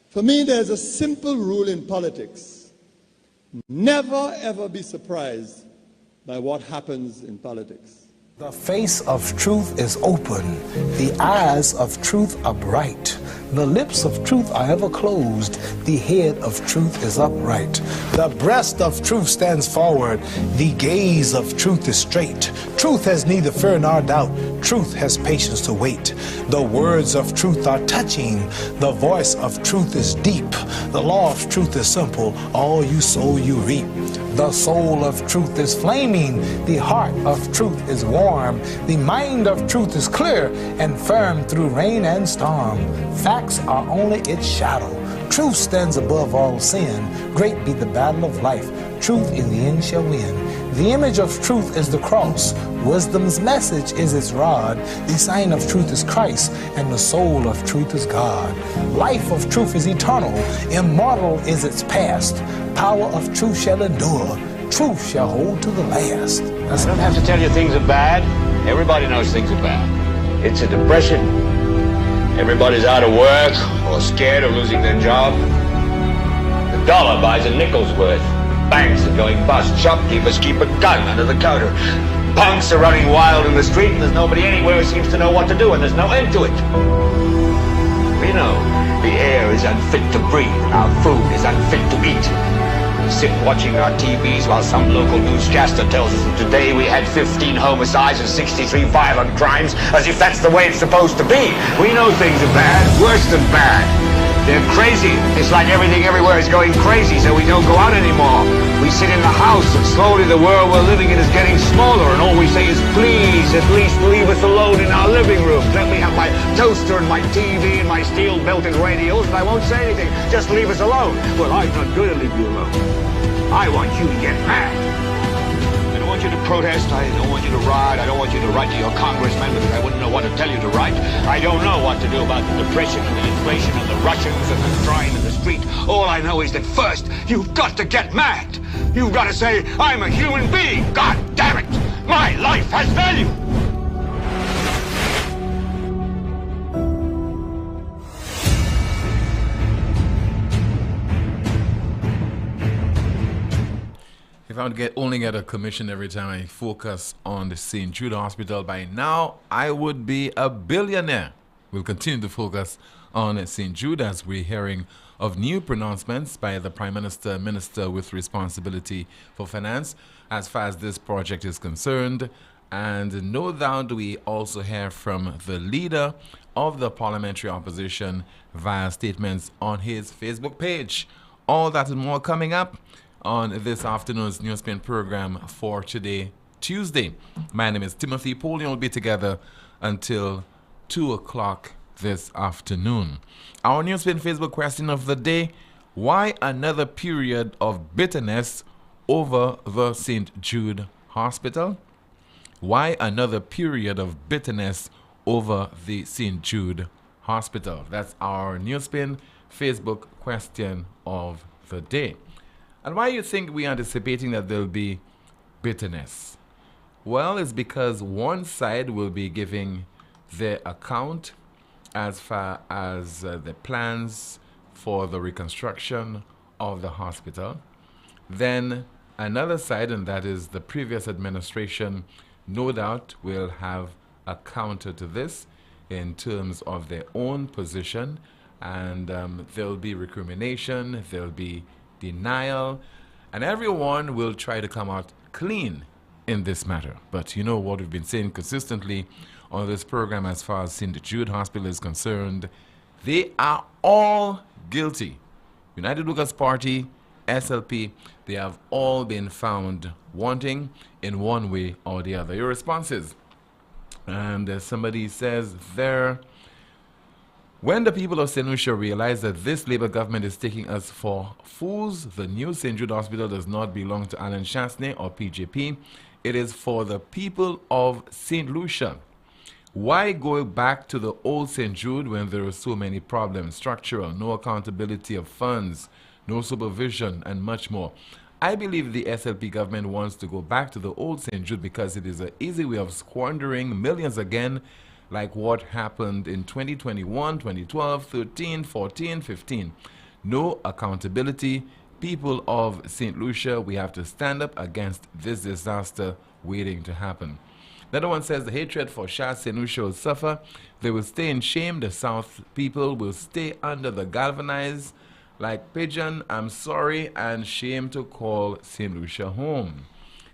For me, there's a simple rule in politics. Never, ever be surprised by what happens in politics. The face of truth is open. The eyes of truth are bright. The lips of truth are ever closed. The head of truth is upright. The breast of truth stands forward. The gaze of truth is straight. Truth has neither fear nor doubt. Truth has patience to wait. The words of truth are touching. The voice of truth is deep. The law of truth is simple. All you sow, you reap. The soul of truth is flaming. The heart of truth is warm. The mind of truth is clear and firm through rain and storm. Facts are only its shadow. Truth stands above all sin. Great be the battle of life. Truth in the end shall win. The image of truth is the cross. Wisdom's message is its rod. The sign of truth is Christ, and the soul of truth is God. Life of truth is eternal. Immortal is its past. Power of truth shall endure. Truth shall hold to the last. I don't have to tell you things are bad. Everybody knows things are bad. It's a depression. Everybody's out of work or scared of losing their job. The dollar buys a nickel's worth. Banks are going bust. Shopkeepers keep a gun under the counter. Punks are running wild in the street, and there's nobody anywhere who seems to know what to do, and there's no end to it. We know the air is unfit to breathe, and our food is unfit to eat. We sit watching our TVs while some local newscaster tells us that today we had 15 homicides and 63 violent crimes, as if that's the way it's supposed to be. We know things are bad, worse than bad. They're crazy. It's like everything everywhere is going crazy, so we don't go out anymore. We sit in the house, and slowly the world we're living in is getting smaller, and all we say is, please, at least leave us alone in our living room. Let me have my toaster and my TV and my steel-belted radios, and I won't say anything. Just leave us alone. Well, I'm not going to leave you alone. I want you to get mad. I don't want you to protest. I don't want you to riot. I don't want you to write to your congressman because I wouldn't know what to tell you to write. I don't know what to do about the depression and the inflation and the Russians and the crime in the street. All I know is that first, you've got to get mad. You've got to say, I'm a human being. God damn it. My life has value. If I would only get a commission every time I focus on the St. Jude Hospital, by now I would be a billionaire. We'll continue to focus on St. Jude as we're hearing of new pronouncements by the Prime Minister with responsibility for finance as far as this project is concerned. And no doubt we also hear from the leader of the parliamentary opposition via statements on his Facebook page. All that and more coming up on this afternoon's NewsSpin program for today, Tuesday. My name is Timothy Poleon. We'll be together until 2 o'clock this afternoon. Our NewsSpin Facebook question of the day: why another period of bitterness over the St. Jude Hospital? Why another period of bitterness over the St. Jude Hospital? That's our NewsSpin Facebook question of the day. And why you think we're anticipating that there'll be bitterness? Well, it's because one side will be giving their account as far as the plans for the reconstruction of the hospital. Then another side, and that is the previous administration, no doubt will have a counter to this in terms of their own position, and there'll be recrimination, there'll be denial, and everyone will try to come out clean in this matter. But you know what we've been saying consistently on this program as far as St. Jude Hospital is concerned, they are all guilty. United Workers' Party, SLP, they have all been found wanting in one way or the other. Your responses. And somebody says there, when the people of St. Lucia realize that this Labour government is taking us for fools, the new St. Jude Hospital does not belong to Alan Chasney or PJP. It is for the people of St. Lucia. Why go back to the old St. Jude when there are so many problems? Structural, no accountability of funds, no supervision, and much more. I believe the SLP government wants to go back to the old St. Jude because it is an easy way of squandering millions again, like what happened in 2021, 2012, 13, 14, 15. No accountability. People of St. Lucia, we have to stand up against this disaster waiting to happen. Another one says the hatred for Shah St. Lucia will suffer. They will stay in shame. The South people will stay under the galvanized like pigeon. I'm sorry and shame to call St. Lucia home.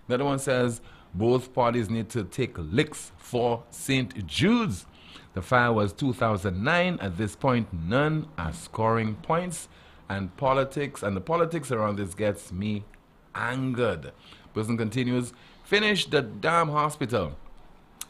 Another one says both parties need to take licks for St. Jude's. The fire was 2009. At this point, none are scoring points. And the politics around this gets me angered. Person continues, finish the damn hospital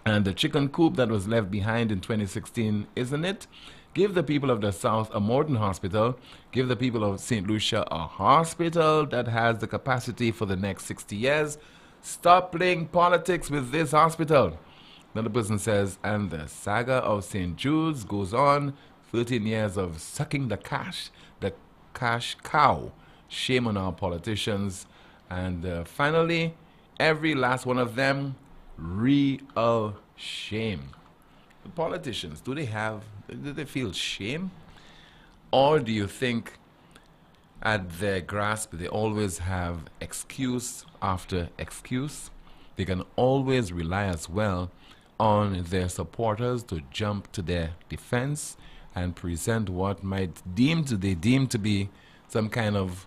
and the chicken coop that was left behind in 2016, isn't it? Give the people of the South a modern hospital. Give the people of St. Lucia a hospital that has the capacity for the next 60 years. Stop playing politics with this hospital. Another person says, and the saga of St. Jude's goes on. 13 years of sucking the cash cow. Shame on our politicians. And finally, every last one of them, real shame. The politicians, do they feel shame? Or do you think at their grasp they always have excuse after excuse? They can always rely as well on their supporters to jump to their defense and present what they deem to be some kind of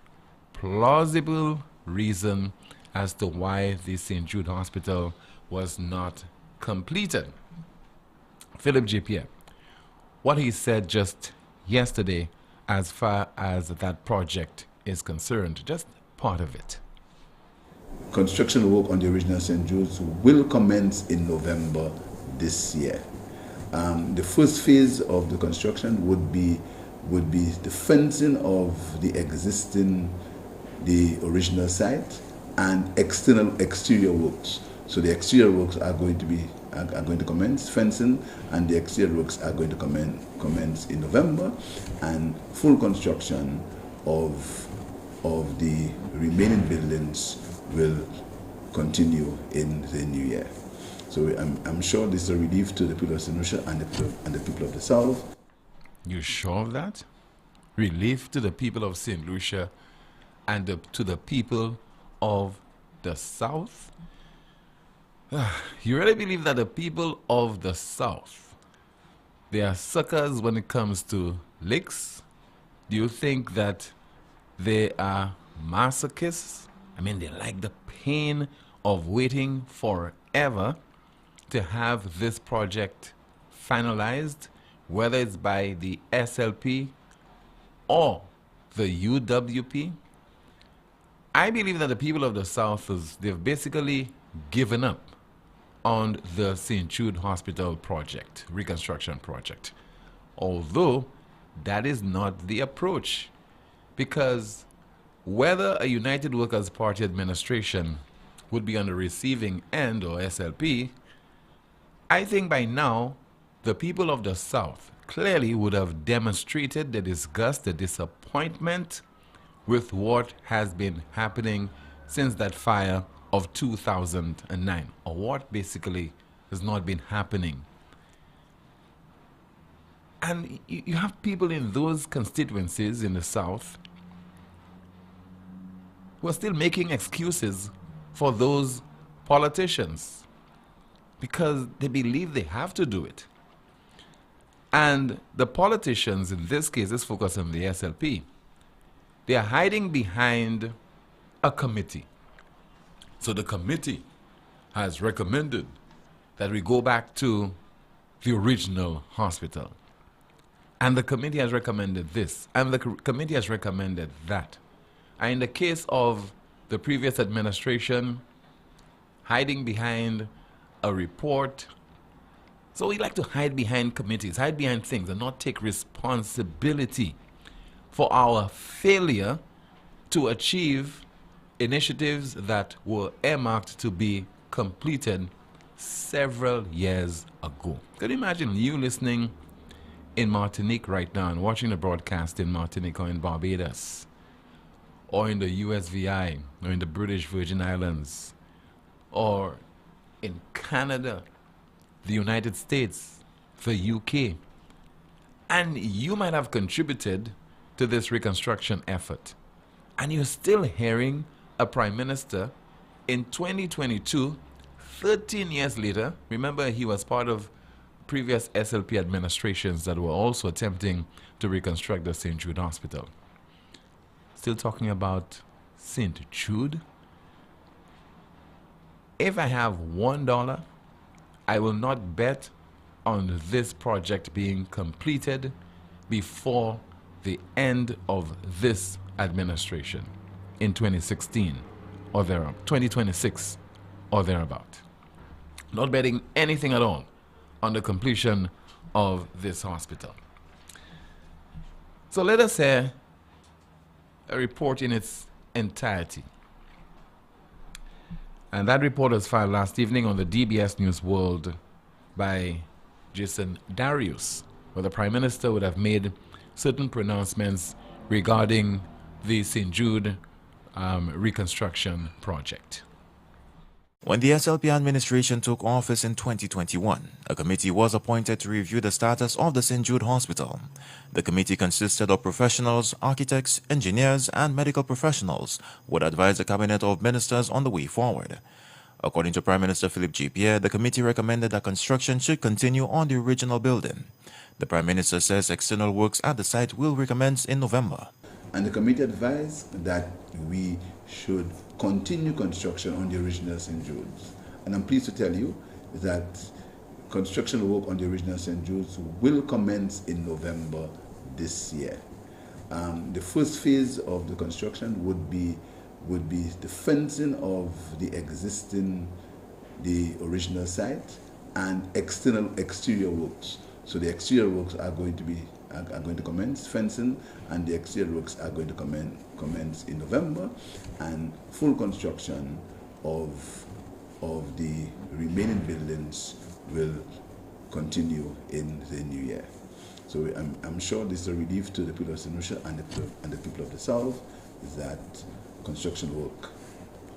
plausible reason as to why the St. Jude Hospital was not completed. Philip J. Pierre, what he said just yesterday as far as that project is concerned, just part of it. Construction work on the original St. Jude's will commence in November this year. The first phase of the construction would be the fencing of the original site and exterior works. So the exterior works are going to commence fencing, and the exterior works are going to commence in November, and full construction of the remaining buildings will continue in the new year. So I'm sure this is a relief to the people of St. Lucia and the people of the South. You sure of that? Relief to the people of St. Lucia and to the people of the South? You really believe that the people of the South, they are suckers when it comes to licks? Do you think that they are masochists? I mean, they like the pain of waiting forever to have this project finalized, whether it's by the SLP or the UWP. I believe that the people of the South, they've basically given up on the St. Jude Hospital project, reconstruction project. Although that is not the approach, because whether a United Workers' Party administration would be on the receiving end or SLP, I think by now the people of the South clearly would have demonstrated the disgust, the disappointment with what has been happening since that fire of 2009, or what basically has not been happening. And you have people in those constituencies in the South who are still making excuses for those politicians because they believe they have to do it. And the politicians in this case, let's focus on the SLP, they are hiding behind a committee. So the committee has recommended that we go back to the original hospital. And the committee has recommended this, and the committee has recommended that. And in the case of the previous administration, hiding behind a report. So we like to hide behind committees, hide behind things, and not take responsibility for our failure to achieve initiatives that were earmarked to be completed several years ago. Can you imagine you listening in Martinique right now and watching the broadcast in Martinique or in Barbados or in the USVI or in the British Virgin Islands or in Canada, the United States, the UK, and you might have contributed to this reconstruction effort. And you're still hearing a prime minister in 2022, 13 years later. Remember, he was part of previous SLP administrations that were also attempting to reconstruct the St. Jude Hospital. Still talking about St. Jude. If I have $1, I will not bet on this project being completed before the end of this administration in 2016 or thereabout, 2026 or thereabout. Not betting anything at all on the completion of this hospital. So let us hear a report in its entirety. And that report was filed last evening on the DBS News World by Jason Darius, where the Prime Minister would have made certain pronouncements regarding the St. Jude reconstruction project. When the SLP administration took office in 2021, a committee was appointed to review the status of the St. Jude Hospital. The committee consisted of professionals, architects, engineers, and medical professionals who would advise the cabinet of ministers on the way forward. According to Prime Minister Philippe J. Pierre, the committee recommended that construction should continue on the original building. The Prime Minister says external works at the site will recommence in November. And the committee advised that we should continue construction on the original St. Jude's. And I'm pleased to tell you that construction work on the original St. Jude's will commence in November this year. The first phase of the construction would be the fencing of the original site and exterior works. So the exterior works are going to commence, fencing, and the exterior works are going to commence in November, and full construction of the remaining buildings will continue in the new year. So I'm sure this is a relief to the people of St. Lucia and the people of the South, is that construction work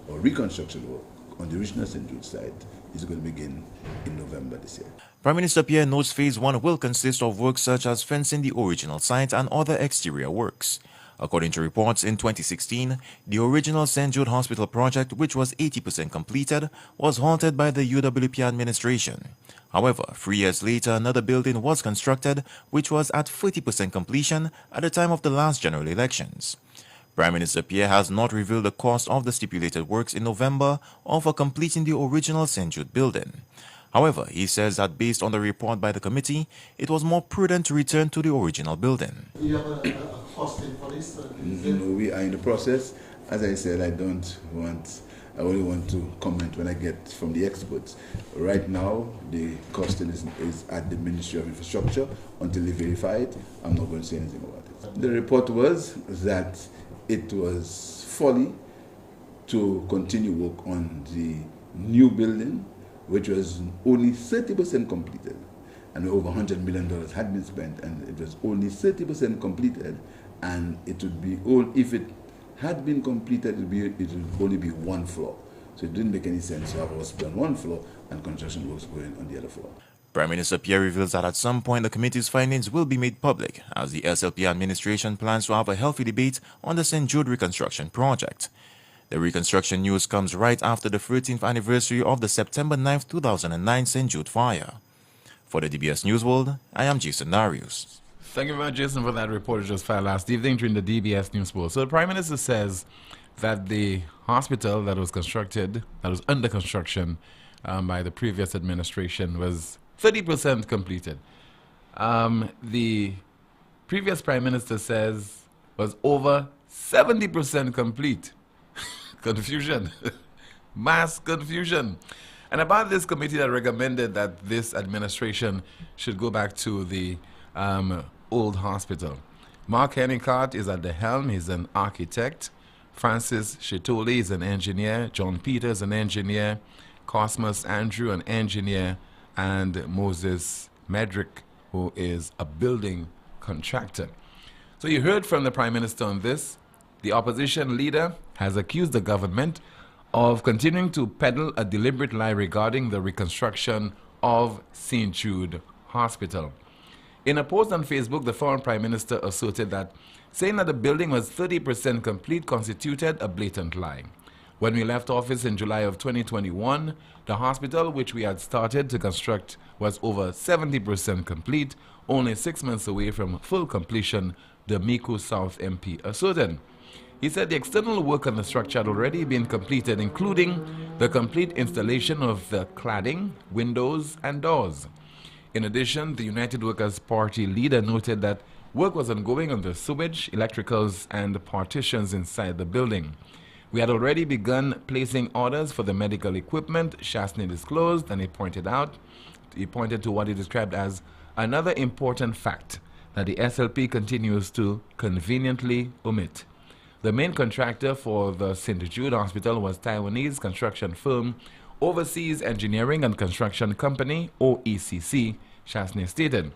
or reconstruction work on the original St. Jude site is going to begin in November this year. Prime Minister Pierre notes Phase 1 will consist of works such as fencing the original site and other exterior works. According to reports, in 2016, the original St. Jude Hospital project, which was 80% completed, was halted by the UWP administration. However, 3 years later, another building was constructed, which was at 40% completion at the time of the last general elections. Prime Minister Pierre has not revealed the cost of the stipulated works in November or for completing the original St. Jude building. However, he says that based on the report by the committee, it was more prudent to return to the original building. You have a costing for this? We are in the process. As I said, I only want to comment when I get from the experts. Right now, the costing is at the Ministry of Infrastructure. Until they verify it, I'm not going to say anything about it. The report was that it was folly to continue work on the new building, which was only 30% completed, and over $100 million had been spent, and it was only 30% completed, and it would be if it had been completed, it would only be one floor. So it didn't make any sense to have us on one floor and construction works going on the other floor. Prime Minister Pierre reveals that at some point the committee's findings will be made public, as the SLP administration plans to have a healthy debate on the St. Jude reconstruction project. The reconstruction news comes right after the 13th anniversary of the September 9, 2009 St. Jude fire. For the DBS News World, I am Jason Darius. Thank you very much, Jason, for that report just filed last evening during the DBS News World. So the Prime Minister says that the hospital that was constructed, that was under construction by the previous administration, was 30% completed. The previous Prime Minister says was over 70% complete. Confusion. Mass confusion. And about this committee that recommended that this administration should go back to the old hospital. Mark Hennicott is at the helm. He's an architect. Francis Chitoli is an engineer. John Peters, an engineer. Cosmas Andrew, an engineer. And Moses Medrick, who is a building contractor. So you heard from the Prime Minister on this. The opposition leader has accused the government of continuing to peddle a deliberate lie regarding the reconstruction of St. Jude Hospital. In a post on Facebook, the former Prime Minister asserted that saying that the building was 30% complete constituted a blatant lie. When we left office in July of 2021, the hospital which we had started to construct was over 70% complete, only 6 months away from full completion, the Miku South MP asserted. He said the external work on the structure had already been completed, including the complete installation of the cladding, windows, and doors. In addition, the United Workers' Party leader noted that work was ongoing on the sewage, electricals, and partitions inside the building. We had already begun placing orders for the medical equipment, Shastny disclosed, and he pointed to what he described as another important fact that the SLP continues to conveniently omit. The main contractor for the St. Jude Hospital was Taiwanese construction firm Overseas Engineering and Construction Company, OECC, Shastny stated.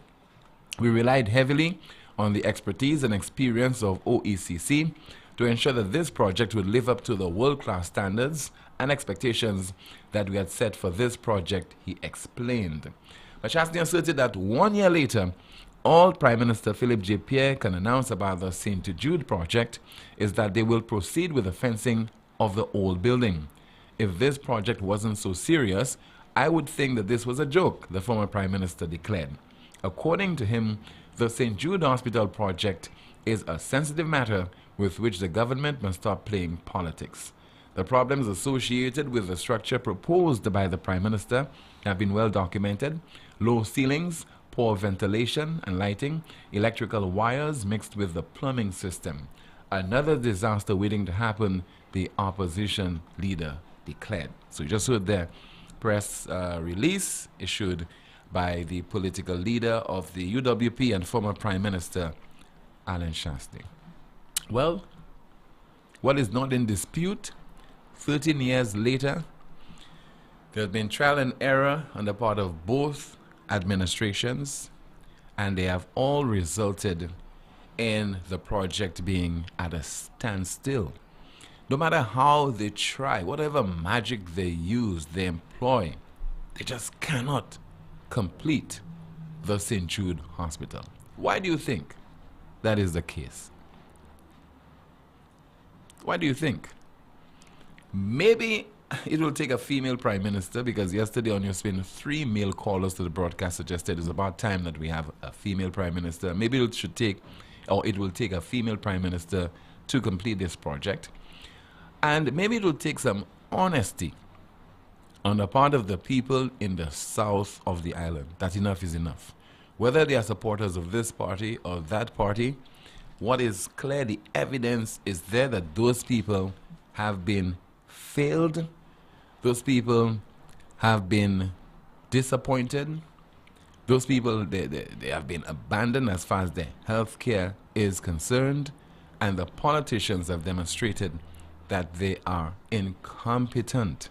We relied heavily on the expertise and experience of OECC to ensure that this project would live up to the world-class standards and expectations that we had set for this project, he explained. But Shastny asserted that 1 year later, all Prime Minister Philip J. Pierre can announce about the St. Jude project is that they will proceed with the fencing of the old building. If this project wasn't so serious, I would think that this was a joke, the former Prime Minister declared. According to him, the St. Jude Hospital project is a sensitive matter with which the government must stop playing politics. The problems associated with the structure proposed by the Prime Minister have been well documented: low ceilings, poor ventilation and lighting, electrical wires mixed with the plumbing system. Another disaster waiting to happen, the opposition leader declared. So you just heard the press release issued by the political leader of the UWP and former Prime Minister, Alan Shastny. Well, what is not in dispute, 13 years later, there has been trial and error on the part of both administrations, and they have all resulted in the project being at a standstill. No matter how they try, whatever magic they use, they employ, they just cannot complete the St. Jude Hospital. Why do you think that is the case? Why do you think? Maybe it will take a female prime minister, because yesterday on NewsSpin, 3 male callers to the broadcast suggested it's about time that we have a female prime minister. Maybe it will take a female prime minister to complete this project. And maybe it will take some honesty on the part of the people in the south of the island that enough is enough. Whether they are supporters of this party or that party, what is clear, the evidence is there that those people have been failed. Those people have been disappointed. Those people, they have been abandoned as far as their health care is concerned. And the politicians have demonstrated that they are incompetent.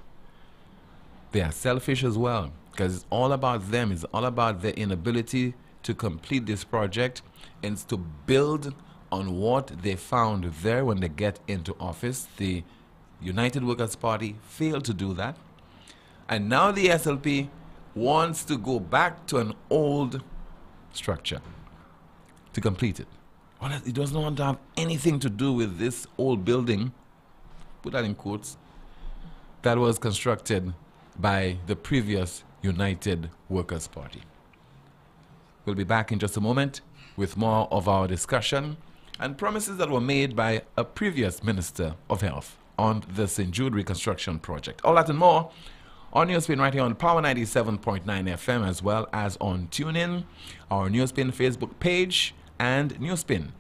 They are selfish as well, because it's all about them. It's all about their inability to complete this project and to build on what they found there when they get into office. The United Workers' Party failed to do that. And now the SLP wants to go back to an old structure to complete it. Well, it doesn't want to have anything to do with this old building, put that in quotes, that was constructed by the previous United Workers' Party. We'll be back in just a moment with more of our discussion and promises that were made by a previous Minister of Health on the St. Jude reconstruction project. All that and more on NewsSpin right here on Power 97.9 FM, as well as on TuneIn, our NewsSpin Facebook page, and NewsSpin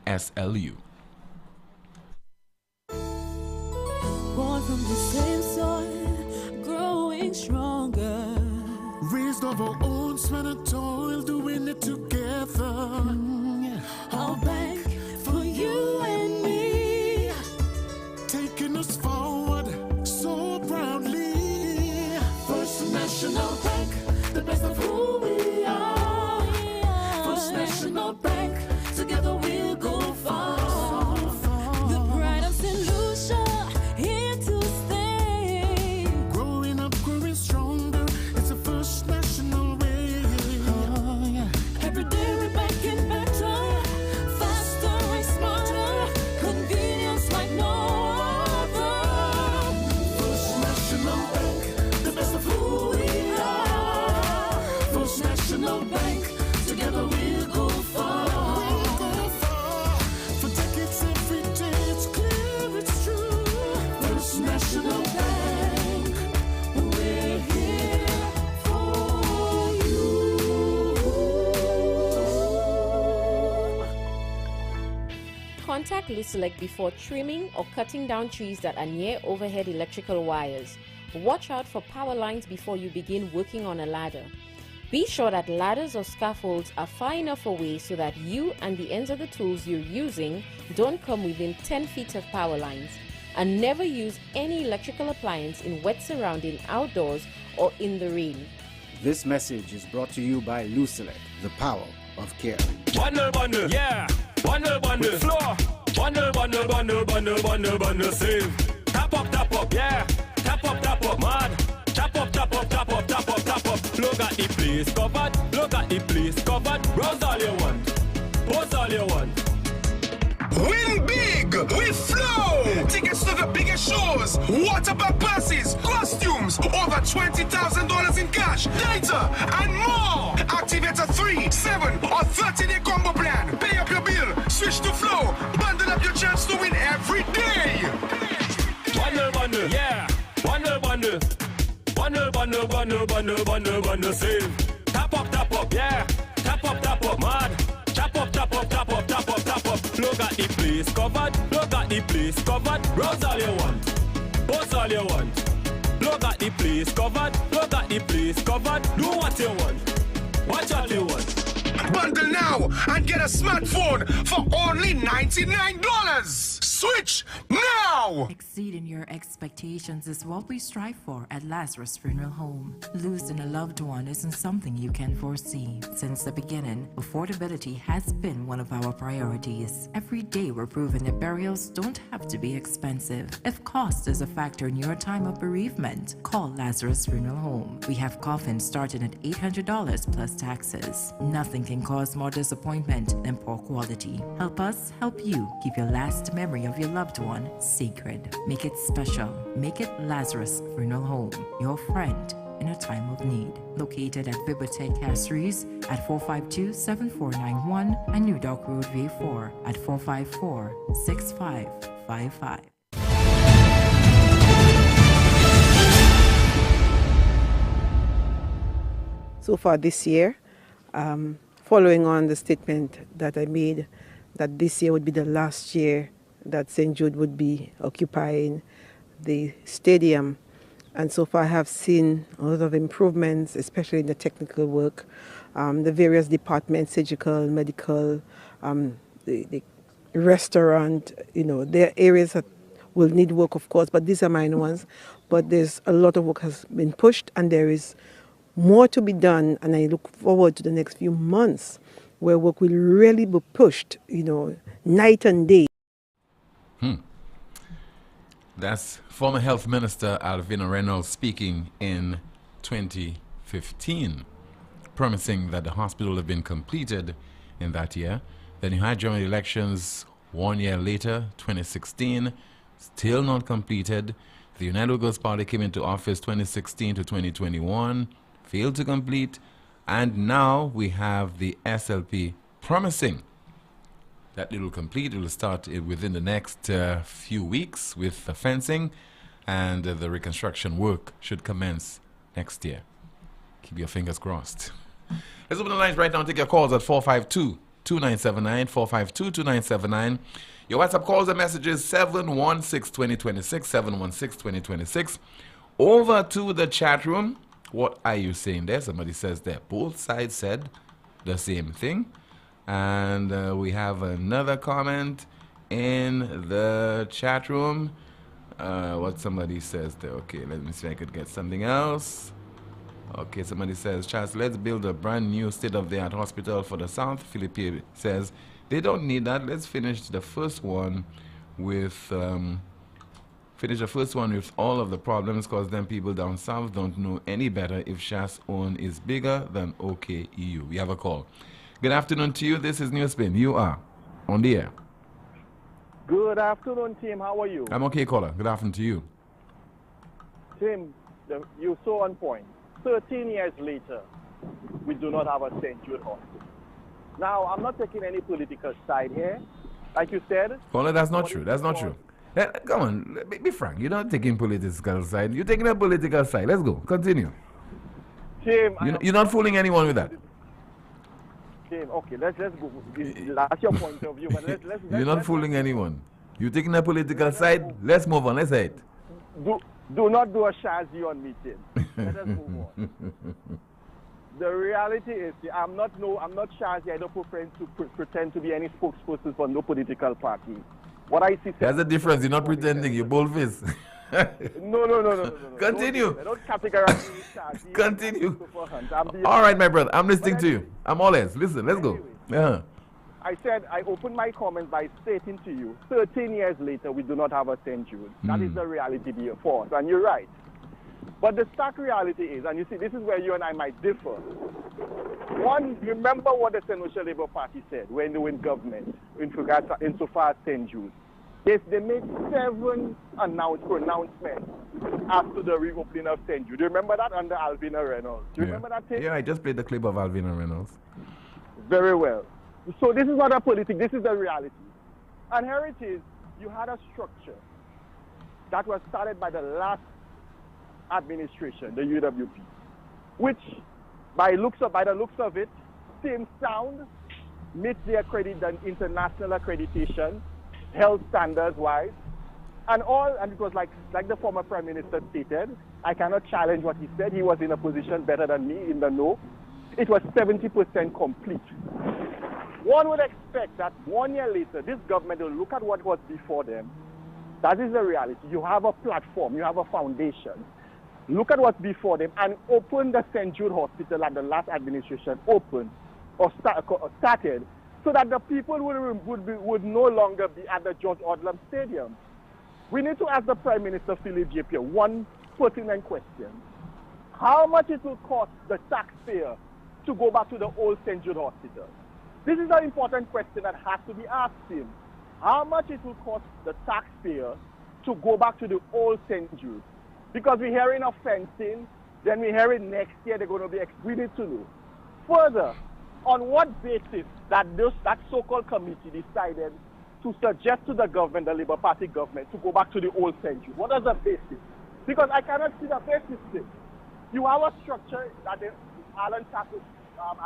SLU. Born from the same soil, growing stronger. Raised of our own sweat and toil, doing it together. Our bank for you and me, Taking us forward so proudly. First National Bank, the best of who we are. First National Bank, together we'll go far. The pride of St. Lucia, here to stay. Growing up, growing stronger, it's a First National way. Every National Bank, together we'll go far. For decades every day, it's clear, it's true. First National Bank, we're here for you. Contact Lucelect before trimming or cutting down trees that are near overhead electrical wires. Watch out for power lines before you begin working on a ladder. Be sure that ladders or scaffolds are far enough away so that you and the ends of the tools you're using don't come within 10 feet of power lines. And never use any electrical appliance in wet surrounding outdoors or in the rain. This message is brought to you by Lucelect, the power of care. Bundle, yeah. Bundle, floor. Bundle, save. Tap up, yeah. Tap up, mad. Tap up. Look at the place covered. Browse all you want. Post all you want. Win big with Flow! Tickets to the biggest shows, water park passes, costumes, over $20,000 in cash, data, and more! Activate a 3, 7, or 30-day combo plan. Pay up your bill, switch to Flow, bundle up your chance to win every day! Bundle, yeah. Bundle, save. Tap up, yeah. Tap up, mad. Tap up. Look at the place covered. Browse all you want. Post all you want. Look at the place covered. Do what you want. Watch what you want. Bundle now and get a smartphone for only $99! Switch now! Exceeding your expectations is what we strive for at Lazarus Funeral Home. Losing a loved one isn't something you can foresee. Since the beginning, affordability has been one of our priorities. Every day we're proving that burials don't have to be expensive. If cost is a factor in your time of bereavement, call Lazarus Funeral Home. We have coffins starting at $800 plus taxes. Nothing can cause more disappointment than poor quality. Help us help you keep your last memory of your loved one sacred. Make it special. Make it Lazarus Funeral Home, your friend in a time of need. Located at Bibliotheque Castries at 452-7491 and New Dock Road V4 at 454-6555. So far this year, following on the statement that I made that this year would be the last year that St. Jude would be occupying the stadium. And so far I have seen a lot of improvements, especially in the technical work. The various departments, surgical, medical, the restaurant, there are areas that will need work, of course, but these are minor ones. But there's a lot of work has been pushed, and there is more to be done, and I look forward to the next few months where work will really be pushed, night and day. That's former Health Minister Alvina Reynolds speaking in 2015, promising that the hospital will have been completed in that year. Then you had general elections 1 year later, 2016, still not completed. The United Workers' Party came into office 2016 to 2021, failed to complete, and now we have the SLP promising that it will complete. It will start within the next few weeks with the fencing, and the reconstruction work should commence next year. Keep your fingers crossed. Let's open the lines right now and take your calls at 452-2979, 452-2979. Your WhatsApp calls and messages 716-2026, 716-2026. Over to the chat room. What are you saying there? Somebody says there. Both sides said the same thing. And we have another comment in the chat room. What somebody says there. Okay, let me see if I could get something else. Okay, somebody says, Charles, let's build a brand new state-of-the-art hospital for the South. Philippe says, they don't need that. Let's finish the first one with all of the problems, because then people down south don't know any better if Shas own is bigger than OKEU. We have a call. Good afternoon to you. This is NewsSpin. You are on the air. Good afternoon, Tim. How are you? I'm okay, caller. Good afternoon to you. Tim, you're so on point. 13 years later, we do not have a St. Jude hospital. Now, I'm not taking any political side here. Like you said. Well, that's not true. That's not true. Come on, be frank. You're not taking political side. You're taking a political side. Let's go. Continue. Tim, You're not fooling anyone with that. Tim, okay, let's go. That's your point of view, but let's You're not fooling anyone. You're taking a political side. Let's move on. Let's say it. Do not do a Shazi on me, Tim. Let us move on. The reality is, I'm not Shazi. I don't pretend to be any spokesperson for no political party. What I see. There's a difference. You're not pretending. You're bold-faced. No. Continue. Don't categorize me as Shazi. Continue. All right, my brother. I'm listening to you. I'm all ears. Listen, let's go. I said I opened my comments by stating to you, 13 years later, we do not have a St. Jude. That is the reality for us, and you're right. But the stark reality is, and you see, this is where you and I might differ. One, remember what the Senusha Labour Party said when they were in government, insofar as St. Jude. They made 7 pronouncements as to the reopening of St. Jude. Do you remember that under Alvina Reynolds? Do you remember that thing? Yeah, I just played the clip of Alvina Reynolds. Very well. So this is not a politics, this is the reality. And here it is, you had a structure that was started by the last administration, the UWP, which by the looks of it, seems sound, meets the international accreditation, health standards wise, and it was like the former Prime Minister stated, I cannot challenge what he said, he was in a position better than me in the know. It was 70% complete. One would expect that 1 year later, this government will look at what was before them. That is the reality. You have a platform, you have a foundation. Look at what's before them and open the St. Jude Hospital that the last administration opened or started so that the people would no longer be at the George Odlum Stadium. We need to ask the Prime Minister, Philip J. one pertinent question. How much it will cost the taxpayer to go back to the old St. Jude Hospital? This is an important question that has to be asked him. How much it will cost the taxpayer to go back to the old St. Jude? Because we're hearing of fencing, then we're hearing next year they're going to be, we need to know. Further, on what basis that so-called committee decided to suggest to the government, the Labour Party government, to go back to the old St. Jude? What is the basis? Because I cannot see the basis there. You have a structure that the Alan Chappell's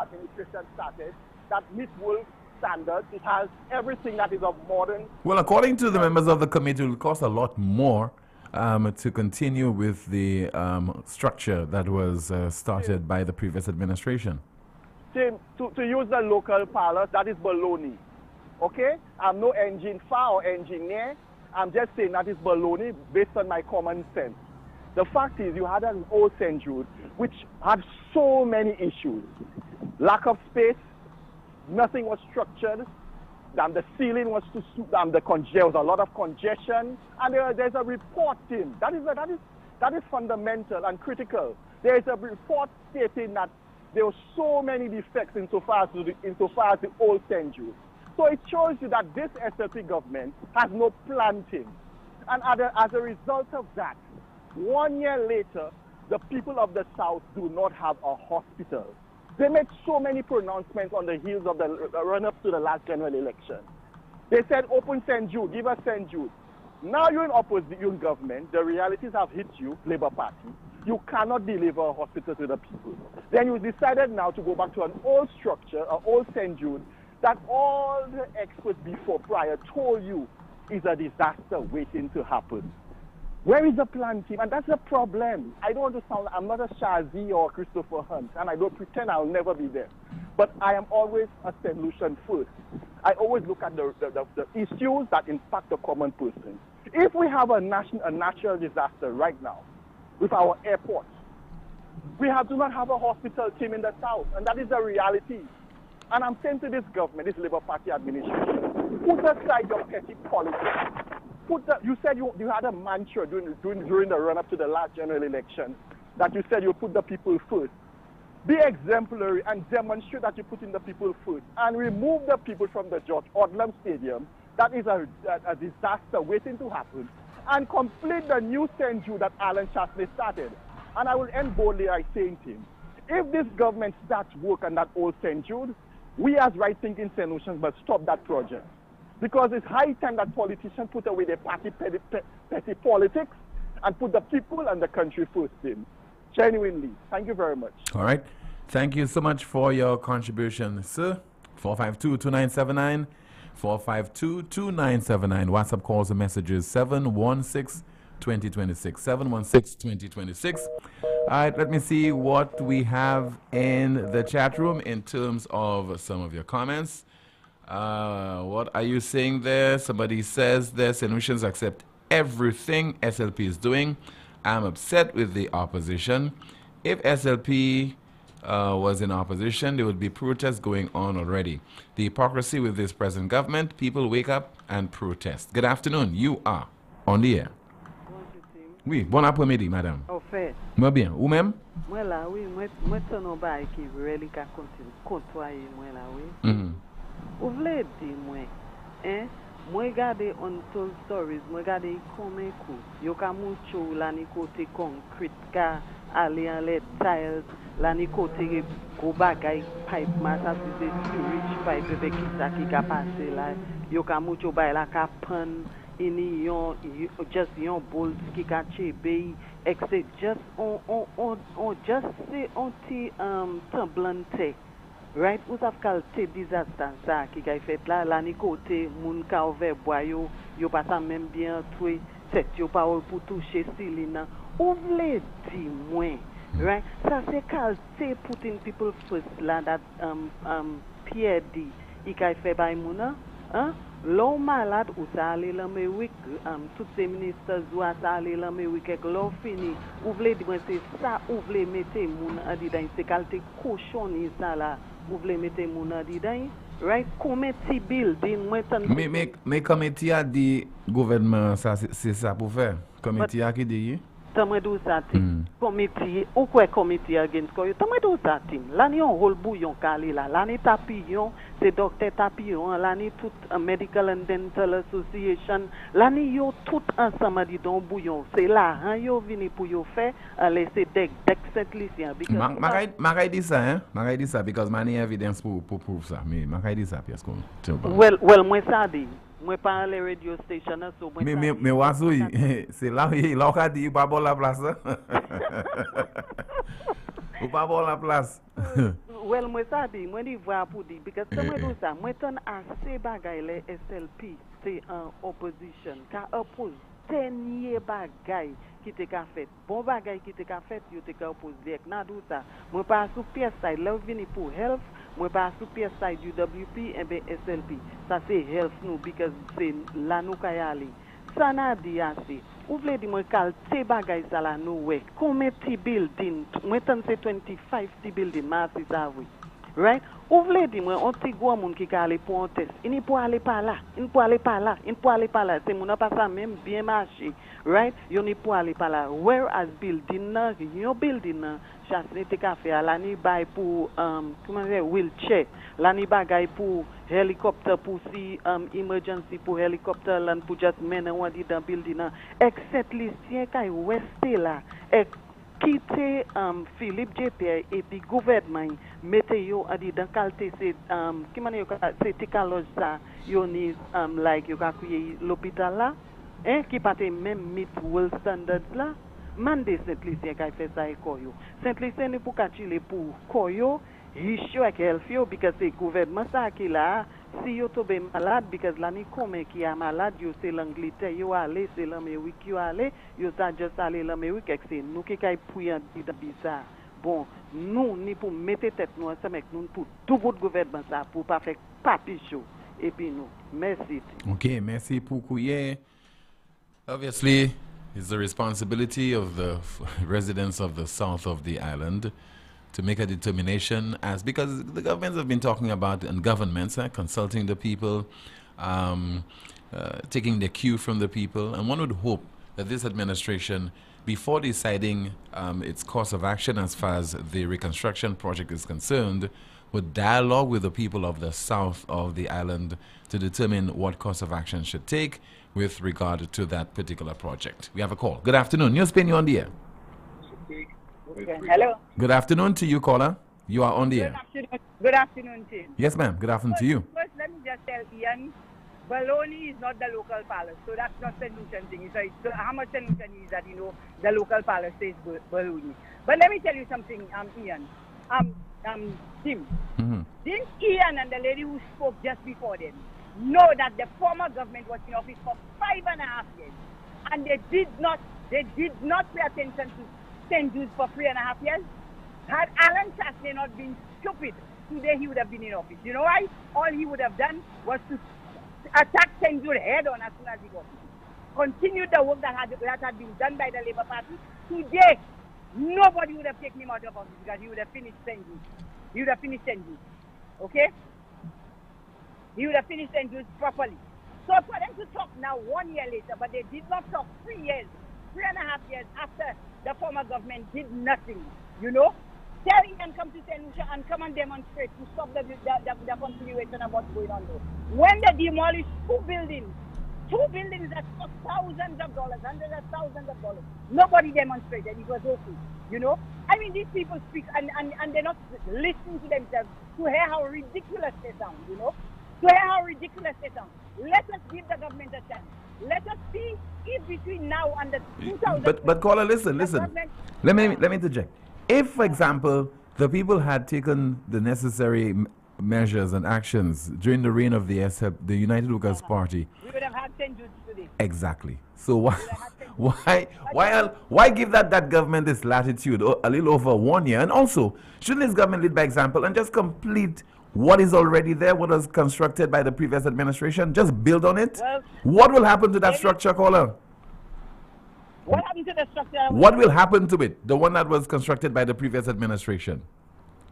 administration started, that meets world standards. It has everything that is of modern. Well, according to the members of the committee, it will cost a lot more to continue with the structure that was started by the previous administration. Tim, to use the local parlors, that is baloney. Okay? I'm no engine or engineer. I'm just saying that is baloney based on my common sense. The fact is, you had an old St. Jude which had so many issues. Lack of space. Nothing was structured. The ceiling was too. There was a lot of congestion, and there's a report, Tim. That is fundamental and critical. There is a report stating that there were so many defects insofar as the old St. Jude. So it shows you that this SLP government has no planting, and as a result of that, 1 year later, the people of the South do not have a hospital. They made so many pronouncements on the heels of the run-up to the last general election. They said, open St. Jude, give us St. Jude. Now you're in opposition government. The realities have hit you, Labour Party. You cannot deliver a hospital to the people. Then you decided now to go back to an old structure, an old St. Jude, that all the experts prior told you is a disaster waiting to happen. Where is the plan, team? And that's the problem. I don't want to sound, I'm not a Shazi or Christopher Hunt, and I don't pretend I'll never be there. But I am always a solution first. I always look at the issues that impact the common person. If we have a natural disaster right now with our airports, we do not have a hospital team in the South, and that is the reality. And I'm saying to this government, this Labour Party administration, put aside your petty politics. You said you had a mantra during the run-up to the last general election that you said you put the people first. Be exemplary and demonstrate that you're putting the people first and remove the people from the George Odlum Stadium. That is a disaster waiting to happen. And complete the new St. Jude that Alan Chaplin started. And I will end boldly by saying to him, if this government starts work on that old St. Jude, we as right-thinking St. Lucians must stop that project. Because it's high time that politicians put away their petty politics and put the people and the country first in. Genuinely. Thank you very much. All right. Thank you so much for your contribution, sir. 452-2979. 452-2979. WhatsApp calls and messages 716-2026. 716-2026. All right, let me see what we have in the chat room in terms of some of your comments. What are you saying there? Somebody says their solutions accept everything SLP is doing. I'm upset with the opposition. If SLP was in opposition, there would be protests going on already. The hypocrisy with this present government, people wake up and protest. Good afternoon, you are on the air. Oui, bon après-midi, madame. Au fait. Moi bien, ou même? Moi là, oui, moi ton bail qui really ka côtoyer moi là, oui. Ou vle di moi, hein? Moi regarder Untold Stories, moi regarder comment coup. Yo ka mucho la ni côté concrete ka aller en les tiles, la ni côté go bagay pipe mata c'est rich pipe avec qui ka passer là. Yo ka mucho bail la ka pan ini yon just yon bolt qui ka chebe etc. Just on just say on ti temblante. Right, ou sa fkal te disaster ça qui a fait là, la ni côté moun ka ouvert bois yo pas ça même bien troué tête yo pas pour toucher Silina. Ou vle di moins, right? Ça c'est kal te putting people first là that Pierre dit, il a fait by mouna, hein? L'homme malade ou ça aller l'Amérique, tous ces ministres doivent aller l'Amérique et l'on fini. Ou vle di moi c'est ça ou vle mettre moun a di dans c'est kal te cochonner ça là. Vous voulez mettre mon dedans, right? Committee building, mais committee a dit gouvernement ça c'est ça pour faire. Committee a qui dit? Tamwe do ça tim. Committee ou quoi committee against quoi? Tamwe do ça tim. Là ni on rôle bouillon calé là. Là ni tapillon, c'est docteur tapillon, là ni tout Medical and Dental Association, là ni yo tout ensemble di don bouillon. C'est là hein yo vini pour yo faire laisser deck cette lycéen because Makai dit ça hein? Makai dit ça because many evidence pour prove ça. Mais Makai dit ça parce qu'on well moi ça dit moi pas les radio station so moi mais wazo c'est là là on dit pas bon la place. Ou pas bon la place. Well moi ça dit moi dit voir pour dire because moi do ça moi ton assez bagay les SLP c'est en opposition car oppose dernier bagay qui te ka fait bon bagay qui te ka fait yo te ka oppose direct na do ça moi pas sous pièce side là vini pour health moi pas sous pièce side UWP et ben SLP ça c'est health nous because c'est là nous ka aller ça n'a dit assez ou vle di moi kal te bagay ça là nous ouais committee building moi tan c'est 25 ti building ma c'est ça oui right ou vle di moi on ti gros moun qui ka aller pour un test il pour aller par là il pour aller par là il pour aller par là c'est moun pas ça même bien marché right yo ni pour aller par là whereas building na yo building na chasse te ka faire là ni bay pour comment dire wheelchair là ni bagay pour hélicoptère pour si emergency pour hélicoptère là pour just men on dit dans building na except lycée kay ouesté là et quitter Philippe JPR et puis gouvernement météo a dit dans qualité c'est qui mane c'est technologie ça yo ni like yo ka créer l'hôpital là hein qui pas même meet world standards là mandé Saint-Lucien qui fait ça et koyo Saint-Lucien ni pour kachile pour koyo issue avec health yo because c'est gouvernement ça qui là si yo tobe malade because la ni comme qui a malade yo c'est l'Angleterre yo aller c'est l'Amérique yo aller yo ça juste aller l'Amérique c'est nous qui kay pouyan dans bizarre bon nous ni pour mettre tête nous ensemble avec nous pour tout votre gouvernement ça pour pas faire papi chaud et puis nous merci. OK, merci pour couiller. Obviously it's the responsibility of the residents of the south of the island to make a determination as because the governments have been talking about and governments consulting the people, taking the cue from the people, and one would hope that this administration, before deciding its course of action as far as the reconstruction project is concerned, would dialogue with the people of the south of the island to determine what course of action should take with regard to that particular project. We have a call. Good afternoon. NewsSpin, you're on the air. Hello. Good afternoon to you, caller. You are on the air. Good afternoon, Tim. Yes, ma'am. Good afternoon to you. First, let me just tell Ian, baloney is not the local palace, so that's not St. Lucian thing. So how much St. Lucian is that, the local palace says baloney. But let me tell you something, Ian. Tim. Mm-hmm. Didn't Ian and the lady who spoke just before them know that the former government was in office for 5.5 years, and they did not pay attention to St. Jude's for 3.5 years? Had Alan Chasney not been stupid, today he would have been in office. You know why? All he would have done was to attack St. Jude head on as soon as he got it. Continued the work that had been done by the Labour Party. Today, nobody would have taken him out of office because he would have finished St. Jude. He would have finished St. Jude. Okay? He would have finished St. Jude properly. So for them to talk now 1 year later, but they did not talk 3 years, 3.5 years after the former government did nothing, Tell Ian come to St. Lucia and come and demonstrate to stop the continuation of what's going on there. When they demolished two buildings that cost thousands of dollars, hundreds of thousands of dollars, nobody demonstrated. It was okay, I mean, these people speak and they're not listening to themselves to hear how ridiculous they sound, To hear how ridiculous they sound. Let us give the government a chance. Let us see if between now and the 2000. But caller, listen. Let me interject. If, for example, the people had taken the necessary measures and actions during the reign of the United Workers' Party, we would have had St. Jude's today. Exactly. So why give that government this latitude a little over 1 year? And also, shouldn't this government lead by example and just complete what is already there, what was constructed by the previous administration? Just build on it. Well, what will happen to that structure, caller? What happened to the structure? What will happen to it? The one that was constructed by the previous administration?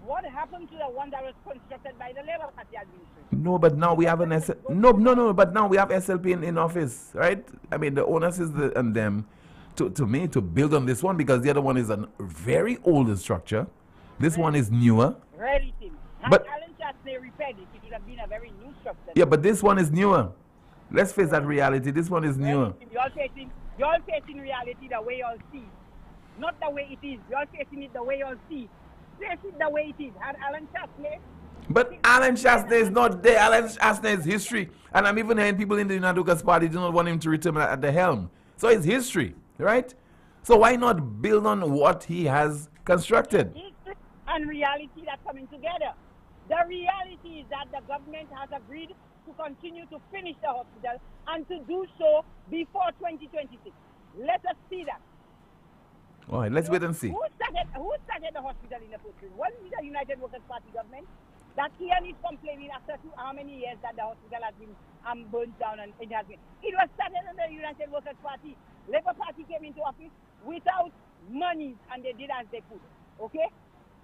What happened to the one that was constructed by the Labour Party administration? No, but now we have an but now we have SLP in office, right? I mean, the onus is on them to build on this one, because the other one is a very old structure. This one is newer. Really, Tim. But Alan Chasney repaired it, it would have been a very new structure. Yeah, but this one is newer. Let's face that reality. This one is newer. You're facing reality the way y'all see, not the way it is. You're facing it the way y'all see. Face it the way it is. Had Alan Chasney. But Alan Chasney is not there. Alan Chasney is history. And I'm even hearing people in the United Workers' Party do not want him to return at the helm. So it's history, right? So why not build on what he has constructed? History and reality that coming together. The reality is that the government has agreed to continue to finish the hospital and to do so before 2026. Let us see that. All right, let's wait and see. Who started the hospital in the first place? Wasn't it the United Workers' Party government? That Ian is complaining after how many years that the hospital has been burnt down and it has been. It was started in the United Workers' Party. Labour Party came into office without money and they did as they could. Okay?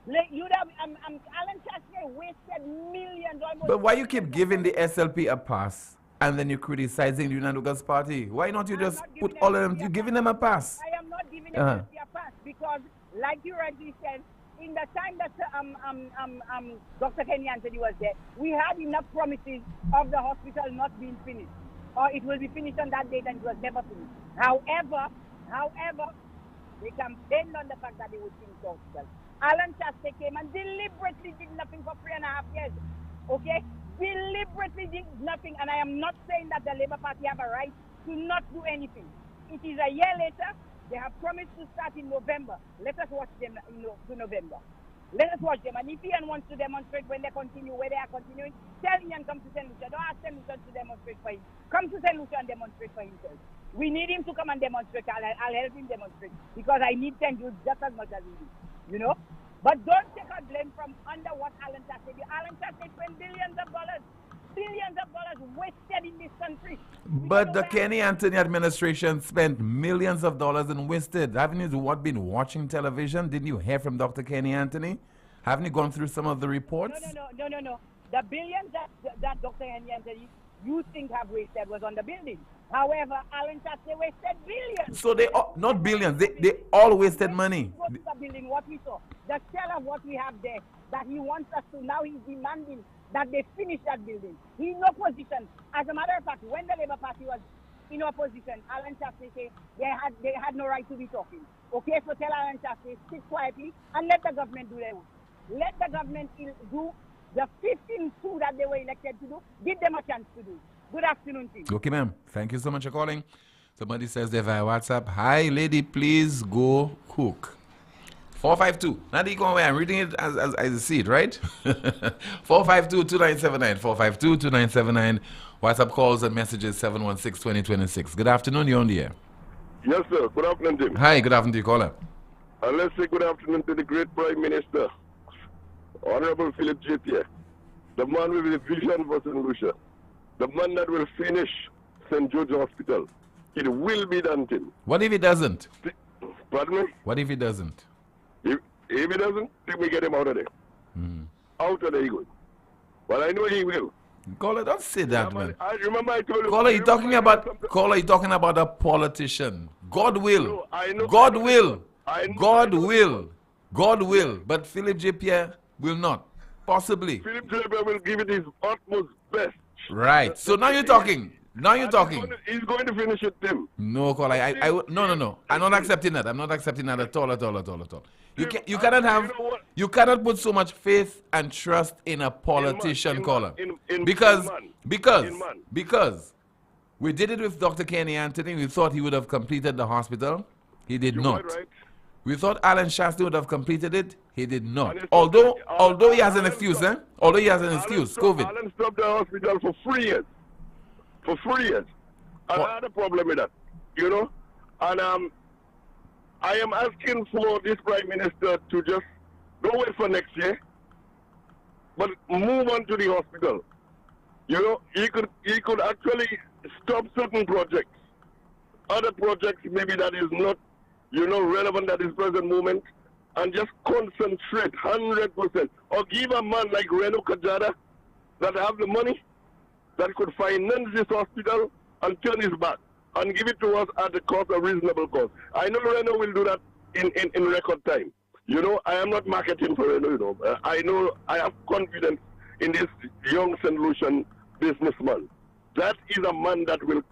Alan Chasney wasted millions. But why you keep giving the SLP a pass and then you're criticizing the United Workers' Party? Why not you just put all of them, you're giving them a pass? I am not giving them a pass because, like you rightly said, in the time that Dr. Kenny Anthony was there, we had enough promises of the hospital not being finished. Or it will be finished on that date and it was never finished. However, they campaigned on the fact that they would finish the hospital. Alan Chasney came and deliberately did nothing for 3.5 years. Okay? Deliberately did nothing. And I am not saying that the Labour Party have a right to not do anything. It is a year later. They have promised to start in November. Let us watch them to November. Let us watch them. And if Ian wants to demonstrate when they continue, where they are continuing, tell Ian come to St. Lucia. Don't ask St. Lucia to demonstrate for him. Come to St. Lucia and demonstrate for himself. We need him to come and demonstrate. I'll help him demonstrate. Because I need St. Jude just as much as he needs. But don't take a blame from under what Alan Chasney did. Alan Chasney spent billions of dollars wasted in this country. But the Kenny Anthony administration spent millions of dollars and wasted. Haven't you been watching television? Didn't you hear from Dr. Kenny Anthony? Haven't you gone through some of the reports? No. The billions that Dr. Kenny Anthony you think have wasted was on the building. However, Alan Chasney wasted billions. So they not billions. They all wasted money. Go to the building, what we saw, the scale of what we have there, that he wants us to now. He's demanding that they finish that building. He's in no position. As a matter of fact, when the Labour Party was in opposition, Alan Shaftesbury say they had no right to be talking. Okay, so tell Alan Shaftesbury, sit quietly and let the government do their work. Let the government do the 15 that they were elected to do. Give them a chance to do. Good afternoon, team. Okay, ma'am. Thank you so much for calling. Somebody says there via WhatsApp, hi, lady, please go cook. 452. Not the way I'm reading it as I see it, right? 452-2979. 452-2979. WhatsApp calls and messages 716-2026. Good afternoon, you're on the air. Yes, sir. Good afternoon, Tim. Hi, good afternoon to you, caller. And let's say good afternoon to the great Prime Minister, Honorable Philip J. Pierre, the man with the vision for St. Lucia, the man that will finish St. George Hospital. It will be done, Tim. What if he doesn't? Pardon me? What if he doesn't? If he doesn't, then we get him out of there. Out of there he goes. But I know he will. Caller, don't say that, man. I remember I told you. Caller, you talking about a politician. God will. No, I know. God will. I know. God will. God will. But Philip J. Pierre will not. Possibly. Philip J. Pierre will give it his utmost best. Right. So now you're talking. Now you're talking. He's going to finish it, Tim. No, caller. No. I'm not accepting that. I'm not accepting that at all. You cannot put so much faith and trust in a politician, caller. Because we did it with Dr. Kenny Anthony. We thought he would have completed the hospital. He did not. Right. We thought Alan Shasta would have completed it. He did not. Although he has an excuse, Although he has an excuse, COVID. Alan stopped the hospital for 3 years. For 3 years. And I had a problem with that. You know? And I am asking for this Prime Minister to just don't wait for next year, but move on to the hospital. You know, he could actually stop certain projects. Other projects maybe that is not, relevant at this present moment, and just concentrate 100%. Or give a man like Reno Kajada that have the money, that could finance this hospital and turn his back and give it to us at the cost of reasonable cost. I know Reno will do that in record time. I am not marketing for Reno, I know I have confidence in this young St. Lucian businessman. That is a man that will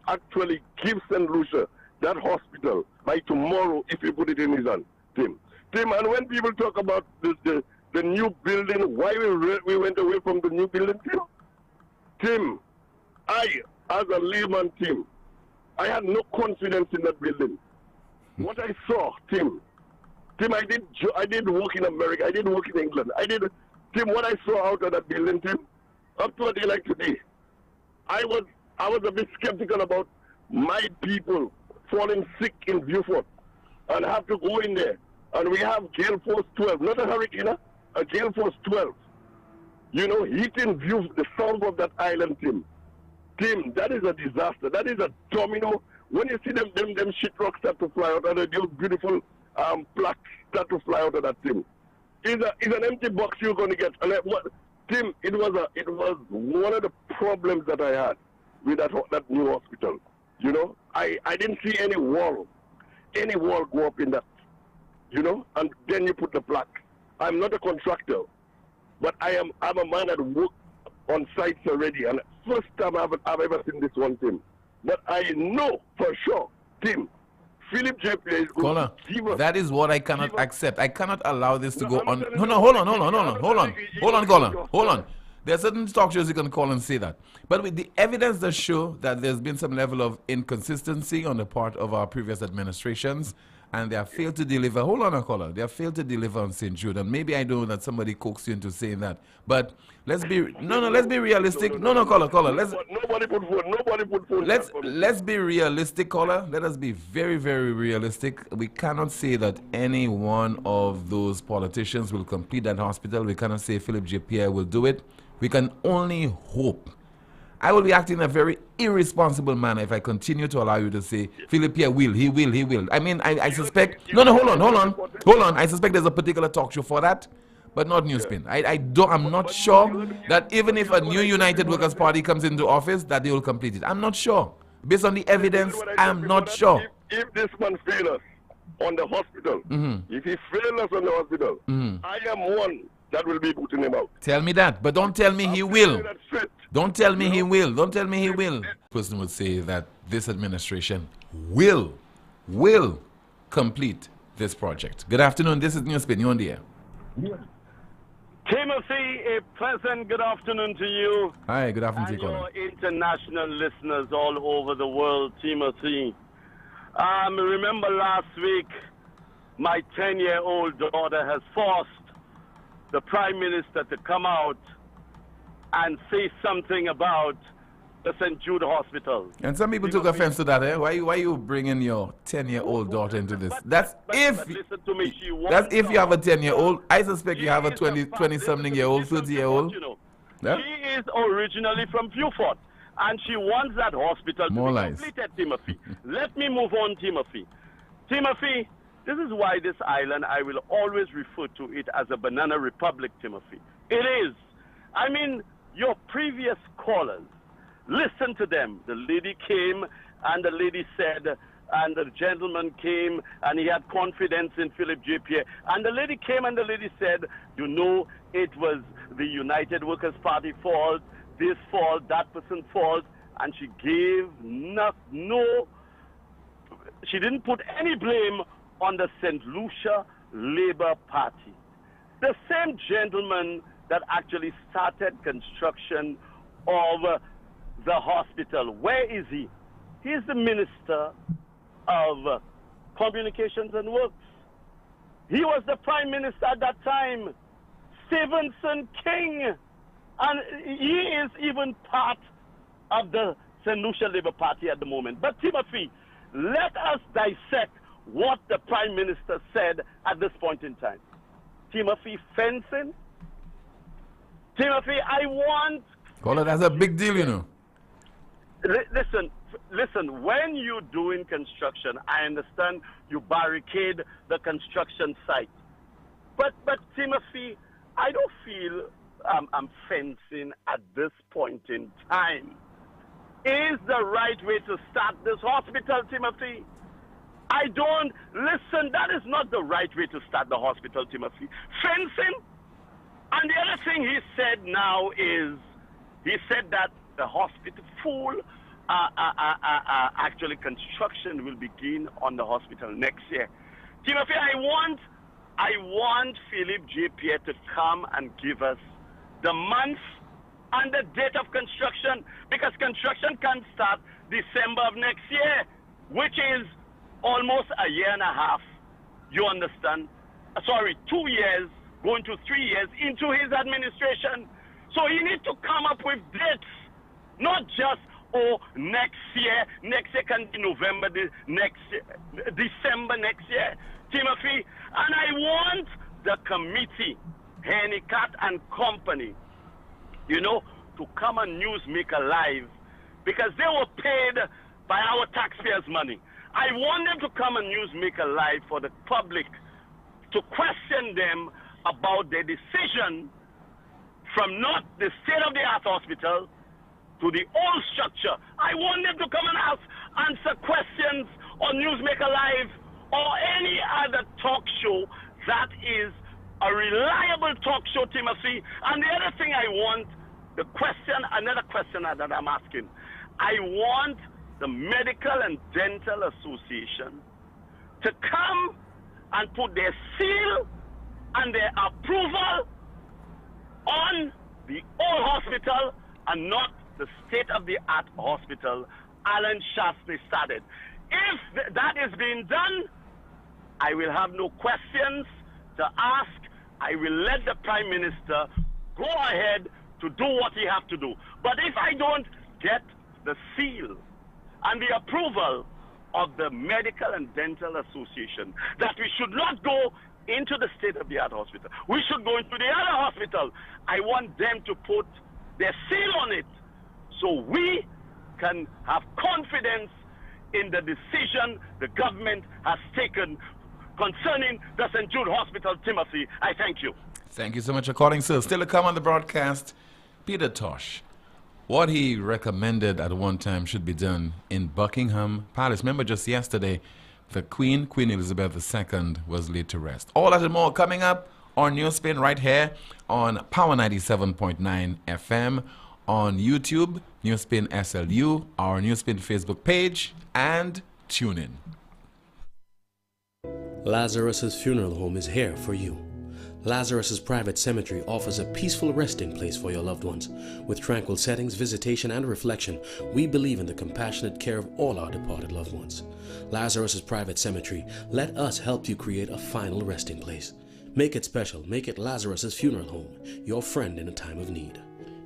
actually give St. Lucia that hospital by tomorrow if you put it in his hand, Tim. And when people talk about the new building, why we went away from the new building, Tim, I, as a layman, Tim, I had no confidence in that building. What I saw, Tim, I did work in America, I did work in England. What I saw out of that building, Tim, up to a day like today, I was a bit skeptical about my people falling sick in Beaufort and have to go in there. And we have Gale Force 12, not a hurricane, a Gale Force 12. Hitting the south of that island, Tim, that is a disaster. That is a domino. When you see them shit rocks start to fly out, and those beautiful plaques start to fly out of that, Tim, it's an empty box you're going to get. And Tim, it was one of the problems that I had with that new hospital. I didn't see any wall go up in that. And then you put the plaque. I'm not a contractor, but I'm a man that worked on sites already, and first time I've ever seen this one, Tim. But I know for sure, Tim, Philip J. Pierre is going to give us. That is what I cannot accept. I cannot allow this to go on. No, hold on, caller. Hold on. There are certain talk shows you can call and say that. But with the evidence that show that there's been some level of inconsistency on the part of our previous administrations, and they have failed to deliver. Hold on, caller. They have failed to deliver on St. Jude. And maybe I know that somebody coaxed you into saying that. But let's be realistic. No, caller. Nobody put phone. Let's be realistic, caller. Let us be very, very realistic. We cannot say that any one of those politicians will complete that hospital. We cannot say Philip J. Pierre will do it. We can only hope. I will be acting in a very irresponsible manner if I continue to allow you to say Philip Pierre will, he will. I mean, I suspect. No, hold on. I suspect there's a particular talk show for that, but not NewsSpin. I'm not sure that even if a new United Workers Party comes into office, that they will complete it. I'm not sure. Based on the evidence, I'm not sure. If this man fails us on the hospital, if he fails us on the hospital, I am one that will be putting him out. Tell me that, but don't tell me he will. Don't tell me he will. Person would say that this administration will complete this project. Good afternoon. This is NewsSpin. You're on the air. Timothy, a pleasant good afternoon to you. Hi, good afternoon to you, and Colin. your international listeners all over the world, Timothy. Remember last week, my 10-year-old daughter has forced the Prime Minister to come out and say something about the St. Jude Hospital. And some people took offense to that. Eh? Why you bringing your 10-year-old daughter into this? That's if listen to me, that's if you have a 10-year-old. I suspect you have a 20-something-year-old, 30-year-old. Yeah? She is originally from Beaufort, and she wants that hospital More to be lies. completed, Timothy. Let me move on, Timothy. Timothy, this is why this island, I will always refer to it as a banana republic, Timothy. It is. I mean, your previous callers, listen to them. The lady came and the lady said, and the gentleman came and he had confidence in Philip J. Pierre. And the lady came and the lady said, you know, it was the United Workers' Party fault, this fault, that person fault. And she gave she didn't put any blame on the St. Lucia Labour Party. The same gentleman that actually started construction of the hospital. Where is he? He is the Minister of Communications and Works. He was the Prime Minister at that time, Stevenson King. And he is even part of the St. Lucia Labour Party at the moment. But Timothy, let us dissect what the Prime Minister said at this point in time. Timothy, fencing. Timothy, I want... Call it as a big deal, you know. Listen, when you're doing construction, I understand you barricade the construction site. But Timothy, I don't feel I'm fencing at this point in time. Is the right way to start this hospital, Timothy? I don't... Listen, that is not the right way to start the hospital, Timothy. Fencing? And the other thing he said now is, he said that the hospital actually construction will begin on the hospital next year. Timothy, I want Philip J. Pierre to come and give us the month and the date of construction, because construction can start December of next year, which is almost a year and a half, you understand? 2 years, going to 3 years into his administration. So he needs to come up with dates, not just, next year can be November, December next year, Timothy. And I want the committee, Hennicat and company, to come on Newsmaker Live, because they were paid by our taxpayers' money. I want them to come on Newsmaker Live for the public to question them about their decision from not the state-of-the-art hospital to the old structure. I want them to come and answer questions on Newsmaker Live or any other talk show that is a reliable talk show, Timothy. And the other thing I want, another question that I'm asking, I want the Medical and Dental Association to come and put their seal and their approval on the old hospital and not the state-of-the-art hospital Alan Shastry started. If that is being done, I will have no questions to ask. I will let the Prime Minister go ahead to do what he has to do. But if I don't get the seal and the approval of the Medical and Dental Association that we should not go into the state-of-the-art hospital, we should go into the other hospital, I want them to put their seal on it so we can have confidence in the decision the government has taken concerning the St. Jude Hospital, Timothy. I thank you. Thank you so much for calling, sir. Still to come on the broadcast, Peter Tosh. What he recommended at one time should be done in Buckingham Palace. Remember just yesterday, the Queen Elizabeth II, was laid to rest. All that and more coming up on NewsSpin right here on Power 97.9 FM on YouTube, NewsSpin SLU, our NewsSpin Facebook page, and tune in. Lazarus's Funeral Home is here for you. Lazarus's Private Cemetery offers a peaceful resting place for your loved ones. With tranquil settings, visitation, and reflection, we believe in the compassionate care of all our departed loved ones. Lazarus's Private Cemetery, let us help you create a final resting place. Make it special. Make it Lazarus's Funeral Home, your friend in a time of need.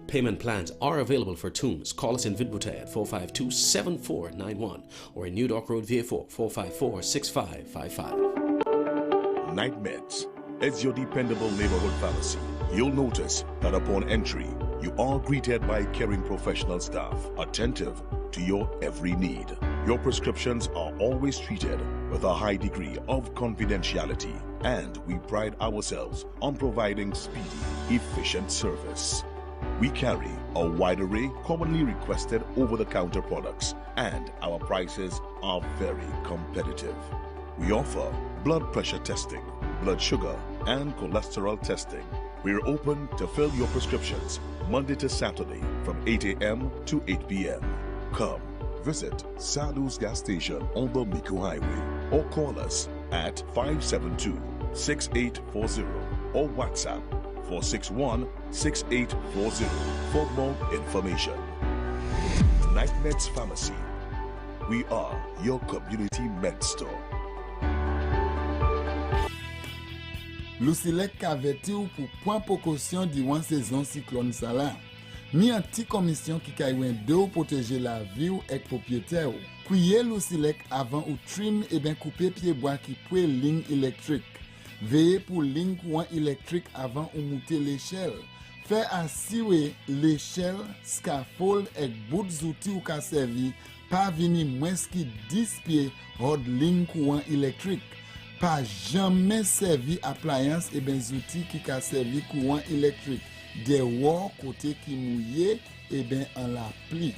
Payment plans are available for tombs. Call us in Vidbute at 452-7491 or in New Dock Road, VA4, 454-6555. Night Meds is your dependable neighborhood pharmacy. You'll notice that upon entry, you are greeted by caring professional staff, attentive to your every need. Your prescriptions are always treated with a high degree of confidentiality, and we pride ourselves on providing speedy, efficient service. We carry a wide array commonly requested over-the-counter products, and our prices are very competitive. We offer blood pressure testing, blood sugar, and cholesterol testing. We're open to fill your prescriptions Monday to Saturday from 8 a.m. to 8 p.m. Come visit Salu's gas station on the Miku Highway or call us at 572-6840 or WhatsApp 461-6840 for more information. Night Meds Pharmacy. We are your community med store. Lucilec aveti ou pour point précaution durant saison cyclone Salah. Ni un petit commission qui kaywen de ou protéger la vie ou ek propriétaire ou. Kouye Lucilec avant ou trim et ben couper pied bois qui pouet ligne électrique. Veillez pour ligne courant électrique avant ou monter l'échelle. Fait assurer l'échelle, scaffold et bout d'outils ou ka servi pas venir moins qui 10 pieds hors ligne courant électrique. Pas jamais servi appliance et ben outils qui ka servi courant électrique. Des wall côté qui mouillé et ben en la pli.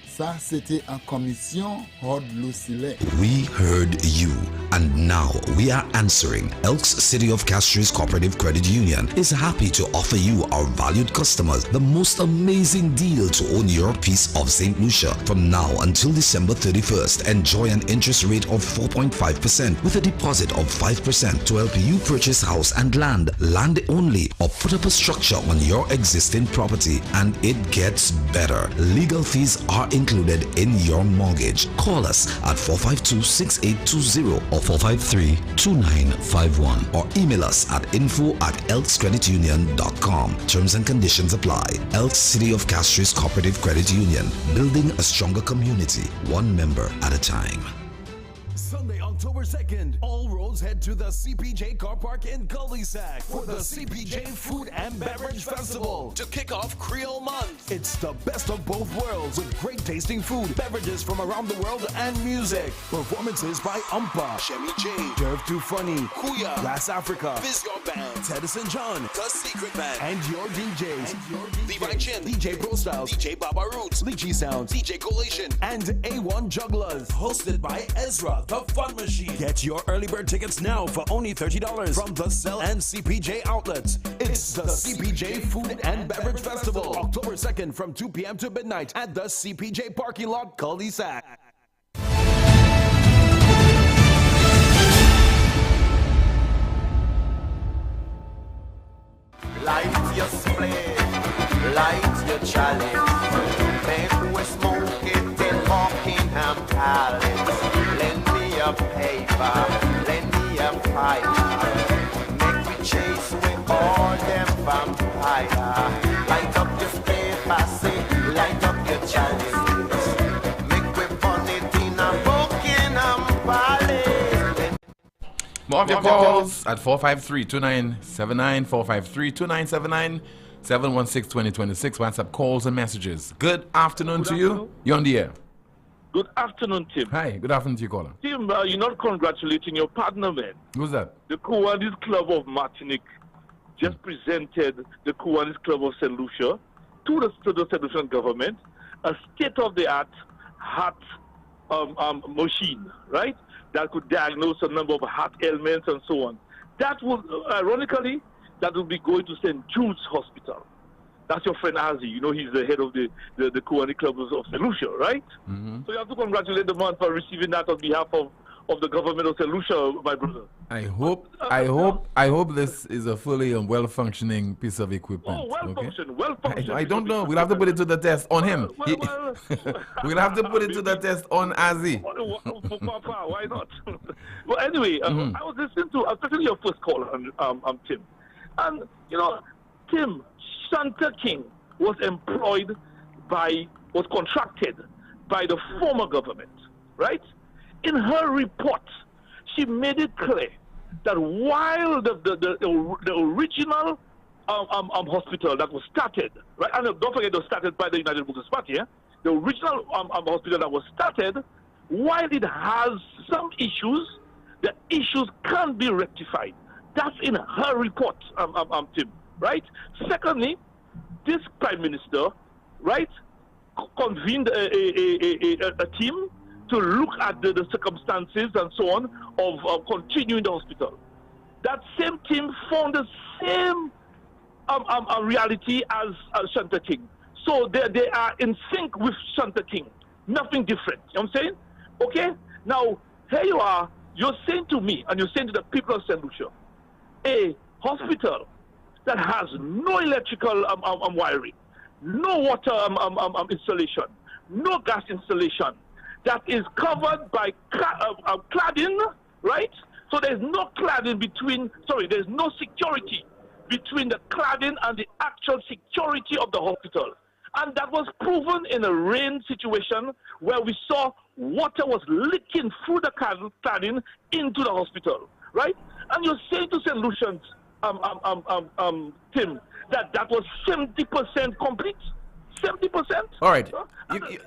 Ça c'était en commission hors Lucilec. We heard you, and now we are answering. Elks City of Castries Cooperative Credit Union is happy to offer you, our valued customers, the most amazing deal to own your piece of St. Lucia. From now until December 31st, enjoy an interest rate of 4.5% with a deposit of 5% to help you purchase house and land only, or put up a structure on your existing property. And it gets better. Legal fees are included in your mortgage. Call us at 452-6820 or 453-2951 or email us at info@elkscreditunion.com. Terms and conditions apply. Elks City of Castries Cooperative Credit Union, building a stronger community, one member at a time. Sunday, October 2nd, all roads head to the CPJ Car Park in Cul-de-Sac for the CPJ Food and Beverage Festival to kick off Creole Month. It's the best of both worlds with great tasting food, beverages from around the world, and music. Performances by Umpa, Shemi J, Derv Too Funny, Kuya, Last Africa, Fizz Your Band, Tedison John, The Secret Band, and your DJs, Levi Chin, DJ Pro Styles, DJ Baba Roots, Lychee Sounds, DJ Collation, and A1 Jugglers. Hosted by Ezra, The Fun Machine. Get your early bird tickets now for only $30 from the Cell and CPJ outlets. It's the CPJ Food and Beverage Festival, October 2nd from 2 p.m. to midnight at the CPJ parking lot, Cul-de-Sac. Light your split, light your chalice. Make we smoke it in Buckingham Palace. Lend me a paper, lend me a fire. Make we chase with all them vampire. Light up your paper, say, light up your chalice. Make we burn it in a Buckingham Palace. More of your calls at 453-2979, 453-2979, 716-2026, WhatsApp calls and messages. Good afternoon to you. You're on the air. Good afternoon, Tim. Hi, good afternoon to you, caller. Tim, you're not congratulating your partner, man. Who's that? The Kiwanis Club of Martinique just presented the Kiwanis Club of St. Lucia to the St. Lucian government a state-of-the-art heart machine, right? That could diagnose a number of heart ailments and so on. That would, ironically, that would be going to St. Jude's Hospital. That's your friend Azi. You know, he's the head of the Kuwani Club of St. Lucia, right? Mm-hmm. So you have to congratulate the man for receiving that on behalf of the government of St. Lucia, my brother. I hope this is a fully and well-functioning piece of equipment. Oh, well functioning. I don't know. We'll have to put it to the test on him. We'll have to put it to the test on Azi. Why not? Well, anyway, I was listening to your first call, Tim. And, you know, Tim, Shanta King was contracted by the former government, right? In her report, she made it clear that while the original hospital that was started, right, and don't forget it was started by the United Workers' Party, the original hospital that was started, while it has some issues, the issues can't be rectified. That's in her report, Tim, right? Secondly, this Prime Minister, right, convened a team to look at the circumstances and so on of continuing the hospital. That same team found the same reality as Shanta King. So they are in sync with Shanta King. Nothing different. You know what I'm saying? Okay? Now, here you are. You're saying to me, and you're saying to the people of St. Lucia, a hospital that has no electrical wiring, no water installation, no gas installation, that is covered by cladding, right? So there's no there's no security between the cladding and the actual security of the hospital. And that was proven in a rain situation where we saw water was leaking through the cladding into the hospital, right? And you're saying to St. Lucians, Tim, that was 70% complete? 70%? All right.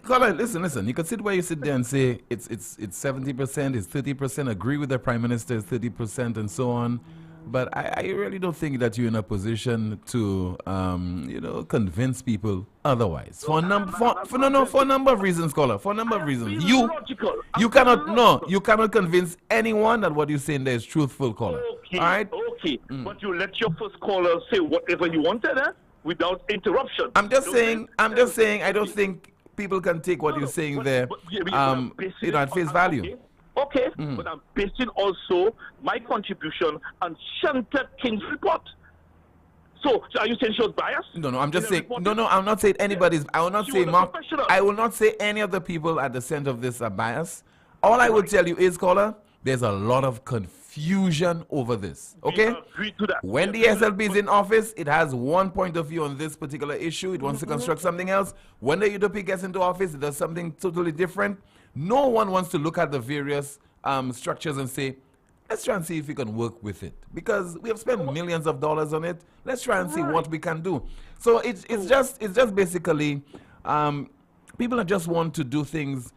Colin, listen. You can sit where you sit there and say it's 70%, it's 30%, agree with the Prime Minister, it's 30%, and so on. But I really don't think that you're in a position to, convince people otherwise. For a number of reasons, caller. For a number of reasons. You cannot convince anyone that what you're saying there is truthful, caller. Okay, all right? Okay. But you let your first caller say whatever you wanted, without interruption. I'm just saying, I don't think people can take what you're saying there, at face value. Okay, but I'm basing also my contribution on Shanta King's report. So are you saying she was biased? No, I'm just saying, I'm not saying anybody's, I will not say Mark, I will not say any of the people at the center of this are biased. All I will tell you is, caller, there's a lot of confusion over this, okay? When the SLP is in office, it has one point of view on this particular issue. It wants to construct something else. When the UDP gets into office, it does something totally different. No one wants to look at the various structures and say, let's try and see if we can work with it. Because we have spent millions of dollars on it. Let's try and see what we can do. So it's just basically, people just want to do things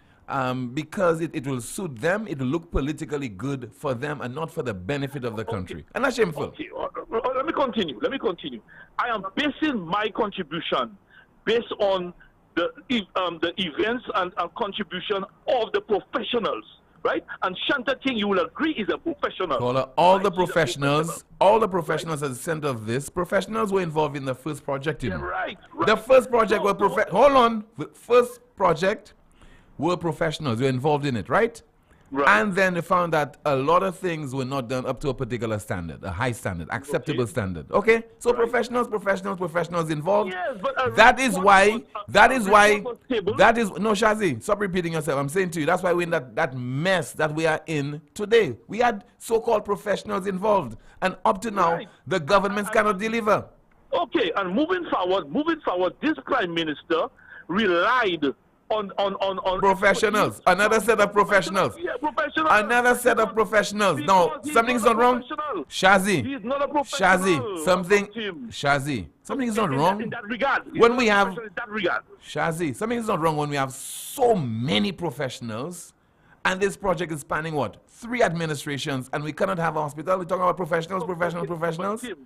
because it will suit them, it will look politically good for them and not for the benefit of the country. And that's shameful. Okay. Let me continue. I am basing my contribution based on the events and contribution of the professionals, right? And Shanta King, you will agree, is a professional. All the professionals at the center of this, professionals were involved in the first project. Right. The first project the first project were professionals, were involved in it, right? And then they found that a lot of things were not done up to a particular standard, a high standard, acceptable standard. Okay? So professionals involved. Yes, but that is why, no, Shazi, stop repeating yourself. I'm saying to you, that's why we're in that mess that we are in today. We had so-called professionals involved, and up to now, the governments cannot deliver. Okay, and moving forward, this Prime Minister relied on professionals. Another set of professionals. Yeah, professionals. Another set of professionals. Now, something's not wrong. Shazi. He's not a professional. Shazi, something is not wrong. In that regard. When we have Shazi, something is not wrong when we have so many professionals, and this project is spanning what? 3 administrations, and we cannot have a hospital. We're talking about professionals.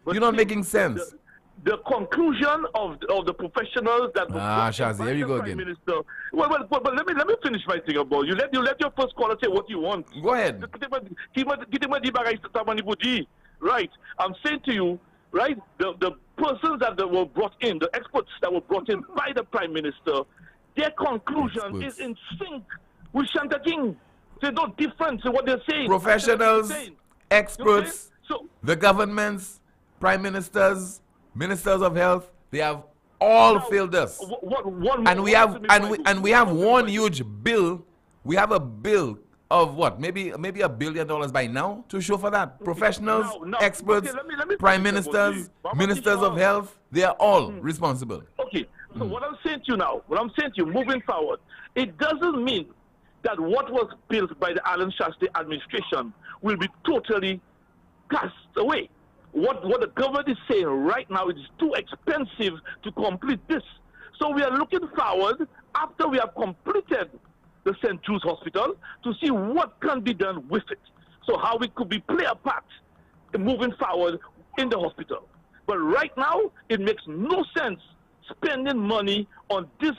You're not making sense. The conclusion of the professionals that Shazi, here you go again. Minister. Well, let me finish my thing about you. Let your first caller say what you want. Go ahead. Right. I'm saying to you, right? The persons that were brought in, the experts that were brought in by the Prime Minister, their conclusion is in sync with Shanta King. There's no difference in what they're saying. Professionals, experts, So, the governments, prime ministers, ministers of health, they have all failed us. And we have one huge bill. We have a bill of what? Maybe $1 billion by now to show for that. Professionals, experts, prime ministers, ministers of health, they are all responsible. Okay, so what I'm saying to you now, moving forward, it doesn't mean that what was built by the Alan Shastri administration will be totally cast away. What the government is saying right now is too expensive to complete this. So we are looking forward, after we have completed the St. Jude's Hospital, to see what can be done with it. So how we could play a part in moving forward in the hospital. But right now, it makes no sense spending money on this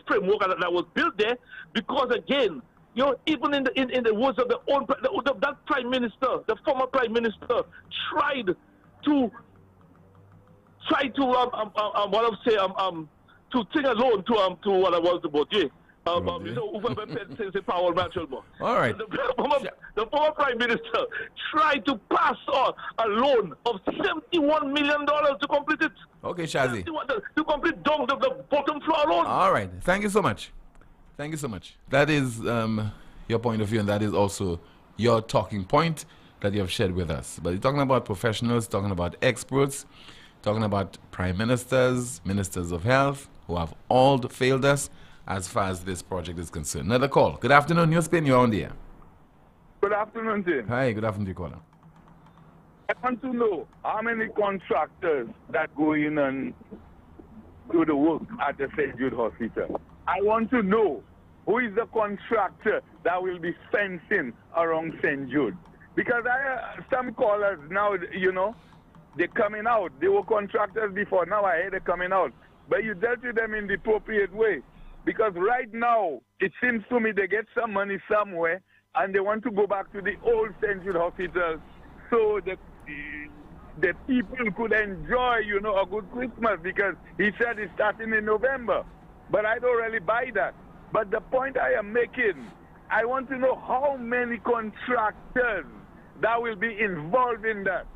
framework that was built there, because again, even in the words of that prime minister, the former prime minister, tried to sing alone to what I was about. Yeah. All right. The former prime minister tried to pass on a loan of $71 million to complete it. Okay, Shazi. To complete the bottom floor alone. All right. Thank you so much. Thank you so much. That is your point of view, and that is also your talking point that you have shared with us. But you're talking about professionals, talking about experts, talking about prime ministers, ministers of health, who have all failed us as far as this project is concerned. Another call. Good afternoon, NewsSpin, you're on the air. Good afternoon, Tim. Hi, good afternoon to you, caller. I want to know how many contractors that go in and do the work at the St. Jude Hospital. I want to know who is the contractor that will be fencing around St. Jude. Because some callers now, they're coming out. They were contractors before. Now I hear they're coming out. But you dealt with them in the appropriate way. Because right now, it seems to me they get some money somewhere and they want to go back to the old St. Jude Hospital so that the people could enjoy, a good Christmas, because he said it's starting in November. But I don't really buy that. But the point I am making, I want to know how many contractors that will be involved in that.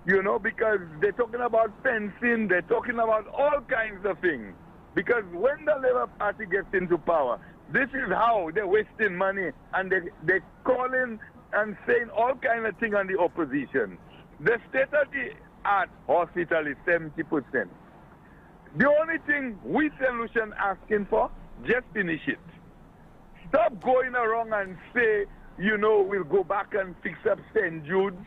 Because they're talking about fencing, they're talking about all kinds of things. Because when the Labour Party gets into power, this is how they're wasting money, and they're calling and saying all kinds of things on the opposition. The state-of-the-art hospital is 70%. The only thing we Solution asking for, just finish it. Stop going around and say, we'll go back and fix up St. Jude's.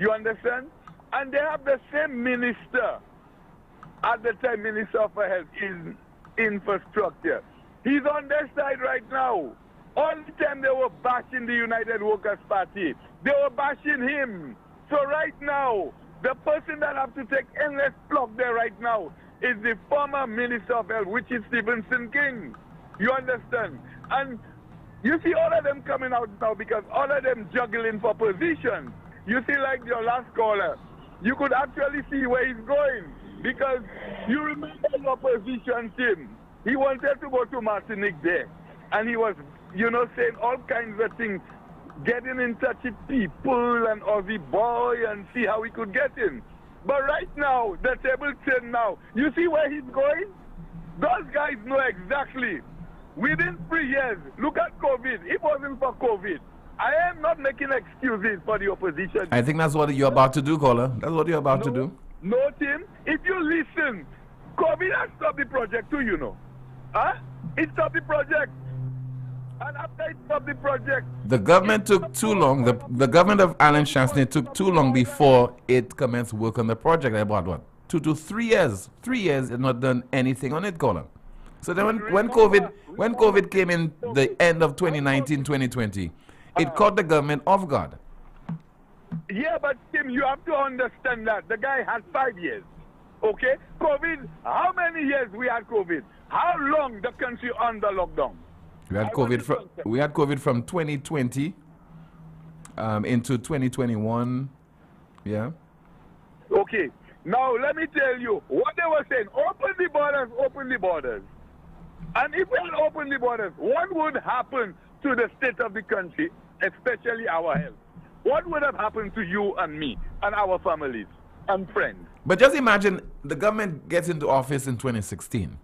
You understand? And they have the same minister, at the time Minister of Health, is infrastructure. He's on their side right now. All the time they were bashing the United Workers' Party, they were bashing him. So right now, the person that have to take endless block there right now is the former Minister of Health, which is Stephenson King. You understand? And you see all of them coming out now because all of them juggling for positions. You see, like your last caller, you could actually see where he's going. Because you remember your position, Tim. He wanted to go to Martinique there. And he was, saying all kinds of things, getting in touch with people and Aussie boy and see how he could get in. But right now, the table turned now. You see where he's going? Those guys know exactly. Within 3 years, look at COVID. It wasn't for COVID. I am not making excuses for the opposition. I think that's what you're about to do, caller. That's what you're about to do. No, Tim. If you listen, COVID has stopped the project too, Huh? It stopped the project. And after it stopped the project... The government took too long. The government of Alan Shastri took too long before it commenced work on the project. About what? 2 to 3 years. 3 years, it not done anything on it, caller. So then when COVID came in the end of 2019, 2020, it caught the government off guard. Yeah, but Tim, you have to understand that the guy had 5 years. Okay? COVID, how many years we had COVID? How long the country under lockdown? We had COVID from 2020 into 2021. Yeah. Okay. Now, let me tell you what they were saying. Open the borders, open the borders. And if we had opened the borders, what would happen to the state of the country, especially our health? What would have happened to you and me and our families and friends? But just imagine the government gets into office in 2016.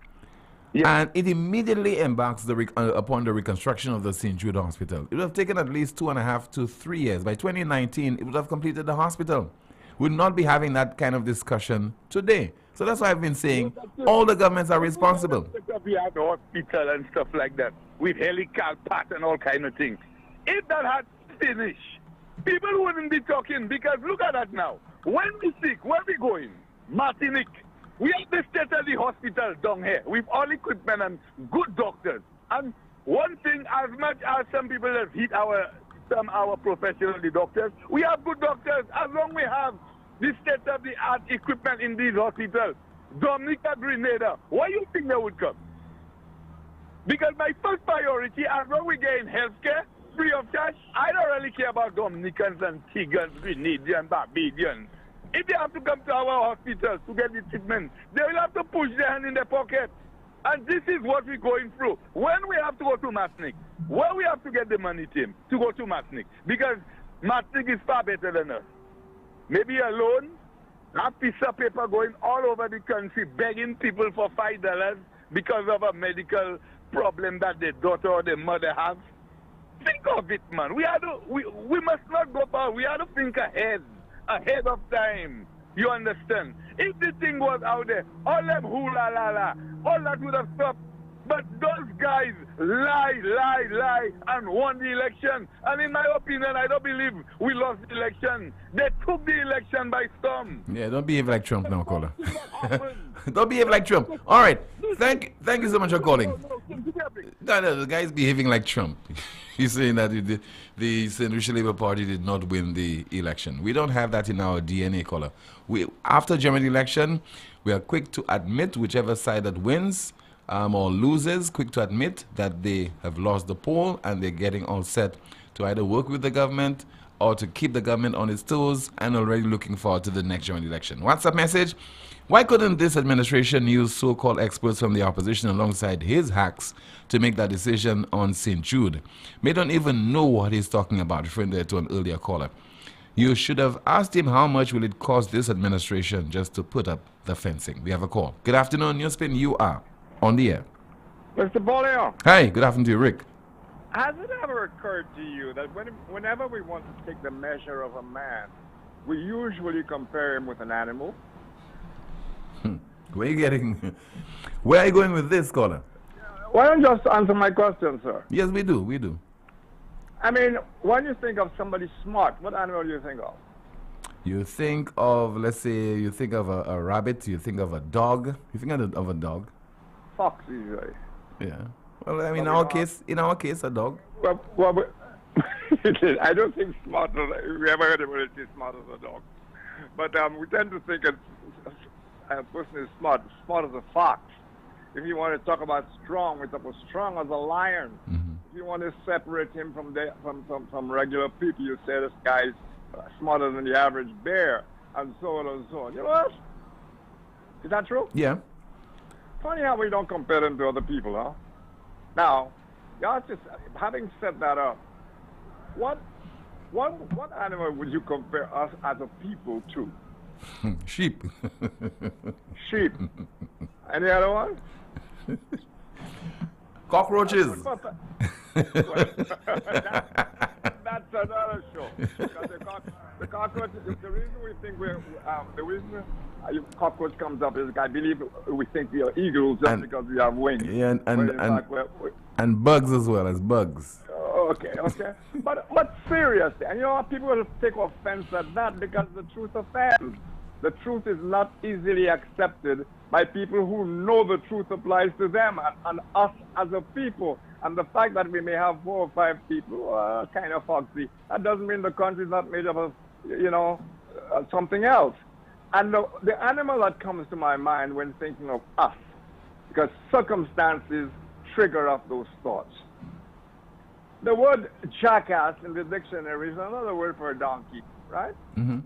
And it immediately embarks upon the reconstruction of the St. Jude Hospital. It would have taken at least 2.5 to 3 years. By 2019, it would have completed the hospital. We would not be having that kind of discussion today. So that's why I've been saying all the governments are responsible. We had the hospital and stuff like that with helical path and all kind of things. If that had finished, people wouldn't be talking, because look at that now. When we sick, where we going? Martinique. We have the state of the hospital down here with all equipment and good doctors. And one thing, as much as some people have hit our professional, the doctors, we have good doctors. As long as we have the state-of-the-art equipment in these hospitals, Dominica, Grenada, why you think they would come? Because my first priority, as long as we get in healthcare, free of charge, I don't really care about Dominicans and Tigans, Grenadians, Barbadians. If they have to come to our hospitals to get the treatment, they will have to push their hand in their pocket. And this is what we're going through. When we have to go to Martinique, where we have to get the money, Tim, to go to Martinique? Because Martinique is far better than us. Maybe a loan, a piece of paper going all over the country begging people for $5 because of a medical problem that the daughter or the mother has. Think of it, man. We must not go far. We have to think ahead of time. You understand? If the thing was out there, all them hula la la, all that would have stopped. But those guys lie, and won the election. And in my opinion, I don't believe we lost the election. They took the election by storm. Yeah, don't behave like Trump now, caller. Don't behave like Trump. All right. Thank you so much for calling. No, the guy is behaving like Trump. He's saying that the St. Lucia Labour Party did not win the election. We don't have that in our DNA, caller. After German election, we are quick to admit whichever side that wins or loses, quick to admit that they have lost the poll and they're getting all set to either work with the government or to keep the government on its toes, and already looking forward to the next general election. WhatsApp message: why couldn't this administration use so-called experts from the opposition alongside his hacks to make that decision on St. Jude? May don't even know what he's talking about, referring there to an earlier caller. You should have asked him how much will it cost this administration just to put up the fencing. We have a call. Good afternoon, NewsSpin, you are on the air. Mr. Poleon. Hi, good afternoon to you, Rick. Has it ever occurred to you that whenever we want to take the measure of a man, we usually compare him with an animal? Where are you going with this, caller? Why don't you just answer my question, sir? Yes, we do. I mean, when you think of somebody smart, what animal do you think of? You think of, let's say, you think of a rabbit, you think of a dog. You think of a dog. Fox, usually. Yeah. Well, I mean, in our case, a dog. Well, I don't think smarter. We ever heard anybody say smart as a dog. But we tend to think a person is smart as a fox. If you want to talk about strong, we talk about strong as a lion. If you want to separate him from regular people, you say this guy's smarter than the average bear, and so on and so on. You know what? Is that true? Yeah. Funny how we don't compare them to other people, huh? Now, having set that up, what animal would you compare us as a people to? Sheep. Sheep. Any other one? Cockroaches. That's another show. Because the cockroach. The reason we think cockroach comes up is I believe we think we are eagles just because we have wings. Yeah, and bugs as well as bugs. Okay. But seriously, and you know what? People will take offense at that because the truth offends. The truth is not easily accepted by people who know the truth applies to them and us as a people. And the fact that we may have 4 or 5 people kind of foxy, that doesn't mean the country is not made up of, something else. And the animal that comes to my mind when thinking of us, because circumstances trigger up those thoughts. The word jackass in the dictionary is another word for a donkey, right? Mm-hmm.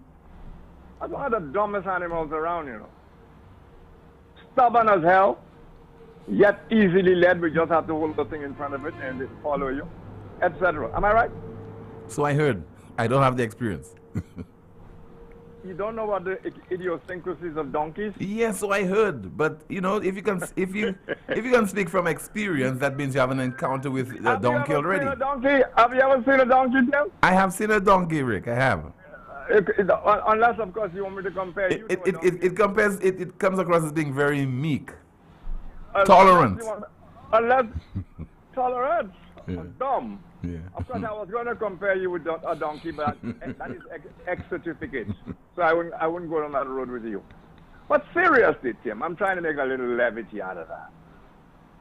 That's one of the dumbest animals around, you know. Stubborn as hell, yet easily led. We just have to hold the thing in front of it and it follow you, etc. Am I right? So I heard. I don't have the experience. You don't know what the idiosyncrasies of donkeys? Yes, so I heard. But if you can speak from experience, that means you have an encounter with a donkey already. Have you ever seen a donkey, Tim? I have seen a donkey, Rick. I have. Unless, of course, you want me to compare you to a donkey. It comes across as being very meek, tolerant. Unless tolerant, dumb. Yeah. Of course, I was going to compare you with a donkey, but that is X certificate. So I wouldn't go on that road with you. But seriously, Tim, I'm trying to make a little levity out of that.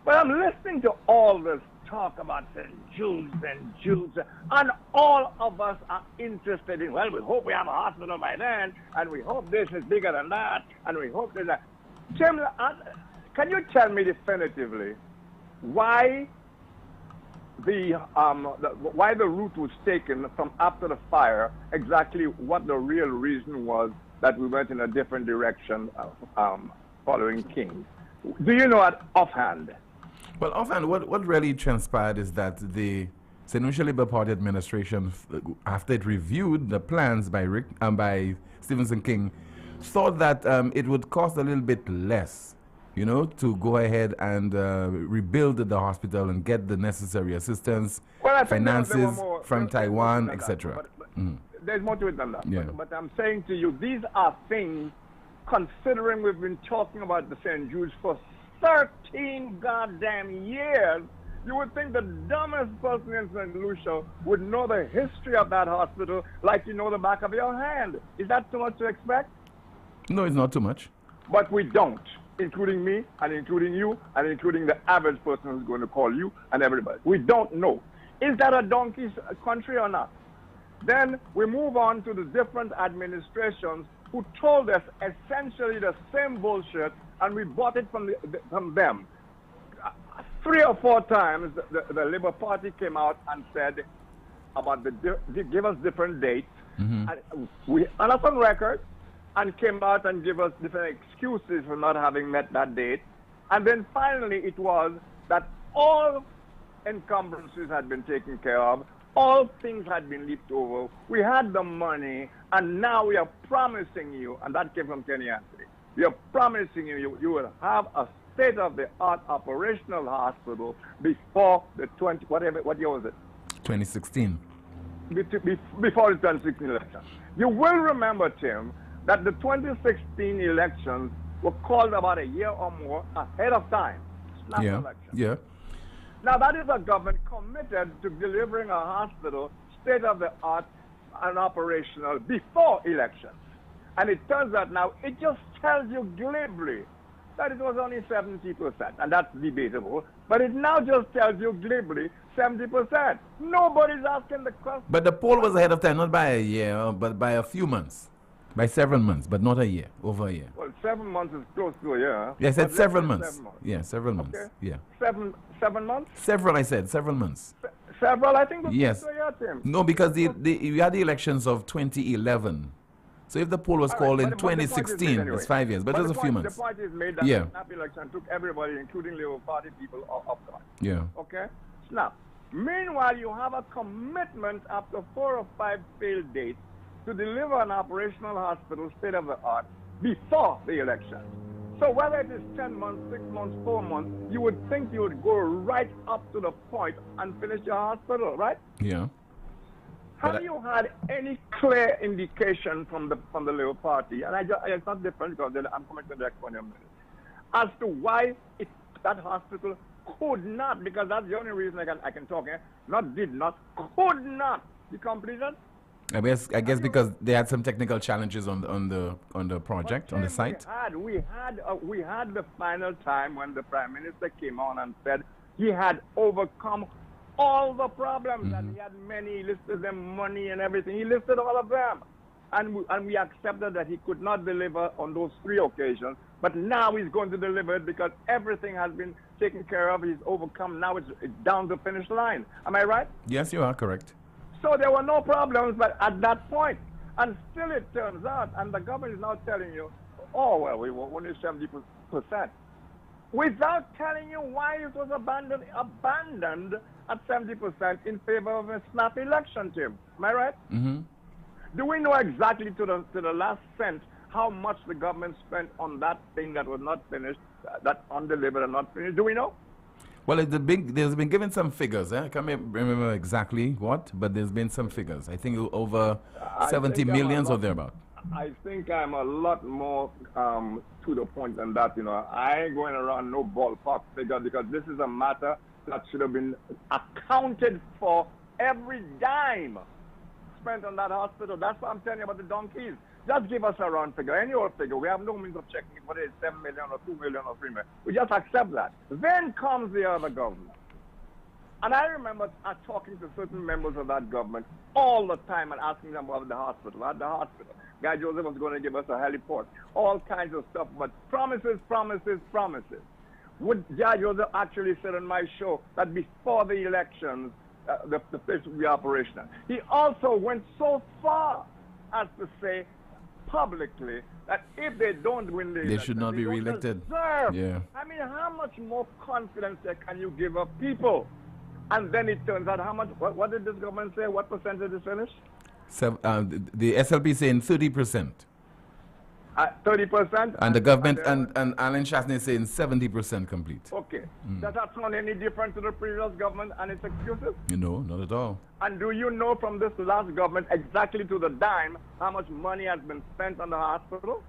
But I'm listening to all this talk about St. Jude's and Jude's, and all of us are interested in, well, we hope we have a hospital by then, and we hope this is bigger than that, and we hope that. Tim, can you tell me definitively why why the route was taken from after the fire, exactly what the real reason was that we went in a different direction following King? Do you know it offhand? Well, offhand, what really transpired is that the St. Lucia Labour Party administration, after it reviewed the plans by Stephenson King, thought that it would cost a little bit less, to go ahead and rebuild the hospital and get the necessary assistance, finances from Taiwan, etc. There's more to it than that. Yeah. But I'm saying to you, these are things, considering we've been talking about the St. Jude's for 13 goddamn years, you would think the dumbest person in St. Lucia would know the history of that hospital like you know the back of your hand. Is that too much to expect? No, it's not too much. But we don't, including me, and including you, and including the average person who's going to call you and everybody. We don't know. Is that a donkey's country or not? Then we move on to the different administrations who told us essentially the same bullshit, and we bought it from them. 3 or 4 times, the Labour Party came out and said about give us different dates. Mm-hmm. And and that's on record, and came out and gave us different excuses for not having met that date. And then finally it was that all encumbrances had been taken care of, all things had been leaped over, we had the money, and now we are promising you, and that came from Kenny Anthony, we are promising you, you will have a state-of-the-art operational hospital before the what year was it? 2016. Before the 2016 election. You will remember, Tim, that the 2016 elections were called about a year or more ahead of time. Snap election. Yeah. Now that is a government committed to delivering a hospital state-of-the-art and operational before elections. And it turns out now, it just tells you glibly that it was only 70%, and that's debatable, but it now just tells you glibly 70%. Nobody's asking the question. But the poll was ahead of time, not by a year, but by a few months. By several months, but not a year, over a year. Well, 7 months is close to a year. Yes, I said several months. Yeah, several months. Okay. Yeah. 7 months? Several, I said, several months. Several, I think. Yes. To a year, Tim. No, because we had the elections of 2011. So if the poll was called in 2016, it's 5 years, but just a few months. The point is made that the snap election took everybody, including Labour Party people, off guard. Yeah. Okay? Snap. Meanwhile, you have a commitment after 4 or 5 failed dates to deliver an operational hospital state-of-the-art before the election. So whether it is 10 months, 6 months, 4 months, you would think you would go right up to the point and finish your hospital, right? Yeah. Have you had any clear indication from the Labour Party, and it's not different because I'm coming to the next one in a minute, as to why that hospital could not, because that's the only reason I can talk here, could not be completed? I guess because they had some technical challenges on the project, on the site. We had the final time when the Prime Minister came on and said he had overcome all the problems, and he had many, he listed them, money and everything. He listed all of them. And we accepted that he could not deliver on those 3 occasions, but now he's going to deliver it because everything has been taken care of. He's overcome. Now it's down the finish line. Am I right? Yes, you are correct. So there were no problems but at that point. And still it turns out, and the government is now telling you, oh, well, we want only 70%. Without telling you why it was abandoned at 70% in favor of a snap election, Tim. Am I right? Mm-hmm. Do we know exactly to the last cent how much the government spent on that thing that was not finished, that undelivered and not finished? Do we know? Well, there's been given some figures. I can't remember exactly what, but there's been some figures. I think over 70 millions or thereabout. I think I'm a lot more to the point than that. You know, I ain't going around no ballpark figure because this is a matter that should have been accounted for every dime spent on that hospital. That's what I'm telling you about the donkeys. Just give us a round figure, any old figure. We have no means of checking it, whether it's 7 million or 2 million or 3 million. We just accept that. Then comes the other government. And I remember talking to certain members of that government all the time and asking them about the hospital. At the hospital, Guy Joseph was going to give us a heliport, all kinds of stuff, but promises, promises, promises. Would Guy Joseph actually said on my show that before the elections, the place would be operational? He also went so far as to say publicly that if they don't win the election, should not be re-elected. Yeah. I mean, how much more confidence can you give up people? And then it turns out how much, what did this government say? What percentage is finished? The SLP saying 30%. 30%? And the government and Alan Chasney saying 70% complete. Okay. Does that sound any different to the previous government and its excuses? No, not at all. And do you know from this last government exactly to the dime how much money has been spent on the hospital?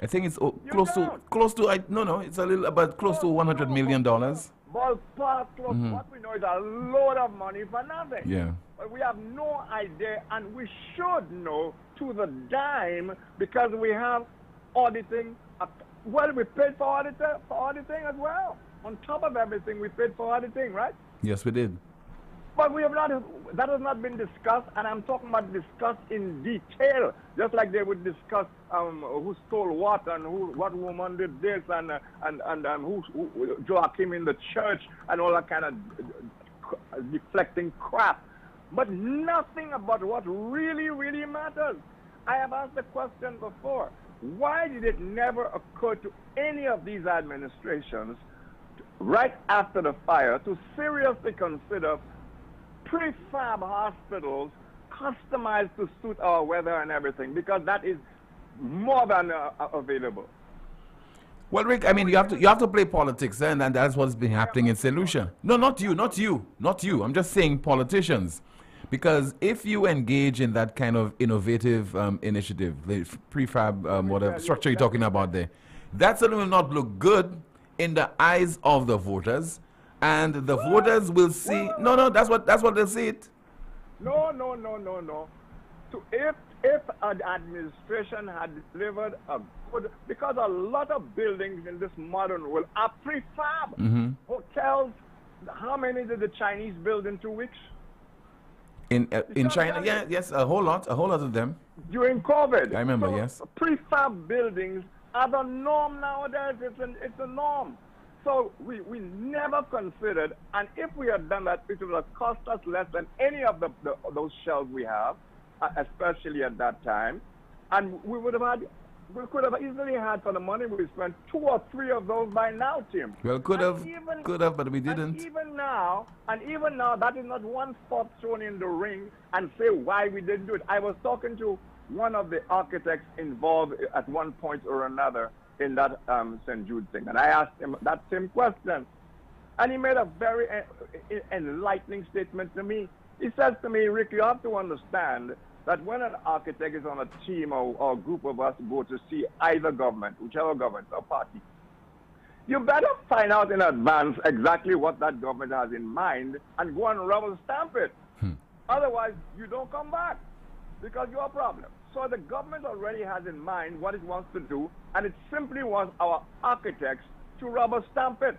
I think it's close to it's a little about close to $100 million. Ballpark, what we know is a load of money for nothing. Yeah. But we have no idea, and we should know to the dime because we have auditing. Well, we paid for auditing as well. On top of everything, we paid for auditing, right? Yes, we did. But we have not. That has not been discussed, and I'm talking about discussed in detail, just like they would discuss who stole what and what woman did this and who Joachim in the church and all that kind of deflecting crap. But nothing about what really, really matters. I have asked the question before. Why did it never occur to any of these administrations right after the fire to seriously consider prefab hospitals customized to suit our weather and everything? Because that is more than available. Well, Rick, I mean, you have to play politics, and that's what's been happening in St. Lucia. No, not you. I'm just saying politicians. Because if you engage in that kind of innovative initiative, the prefab, whatever structure you're talking about there, that certainly will not look good in the eyes of the voters, and the voters will see. No, that's what they'll see it. No. So if an administration had delivered a good, because a lot of buildings in this modern world are prefab. Mm-hmm. Hotels, how many did the Chinese build in 2 weeks? In China, yes, a whole lot of them. During COVID. I remember, yes. Prefab buildings are the norm nowadays. It's a norm. So we never considered, and if we had done that, it would have cost us less than any of those shells we have, especially at that time. And we could have easily had, for the money we spent, 2 or 3 of those by now, Tim. Well, could have, but we didn't. And even now, that is not one spot thrown in the ring and say why we didn't do it. I was talking to one of the architects involved at one point or another in that St. Jude thing, and I asked him that same question, and he made a very enlightening statement to me. He says to me, Rick, you have to understand that when an architect is on a team or a group of us go to see either government, whichever government or party, you better find out in advance exactly what that government has in mind and go and rubber stamp it. Otherwise, you don't come back because you're a problem. So the government already has in mind what it wants to do, and it simply wants our architects to rubber stamp it.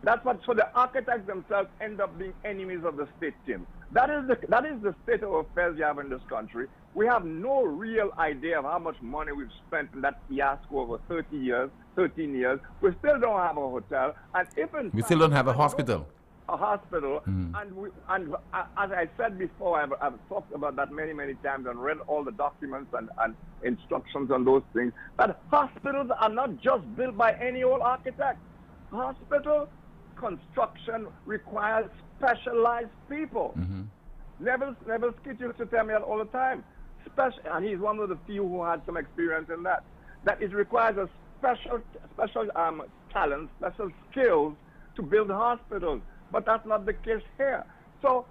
That's what, so the architects themselves end up being enemies of the state, Tim. That is the state of affairs you have in this country. We have no real idea of how much money we've spent in that fiasco over 13 years. We still don't have a hotel, and we still don't have a hospital. a hospital, and as I said before, I've talked about that many times and read all the documents and instructions on those things, that hospitals are not just built by any old architect. Hospital construction requires specialized people. Neville Skid used to tell me that all the time. And he's one of the few who had some experience in that. That it requires a special talent, special skills to build hospitals. But that's not the case here. So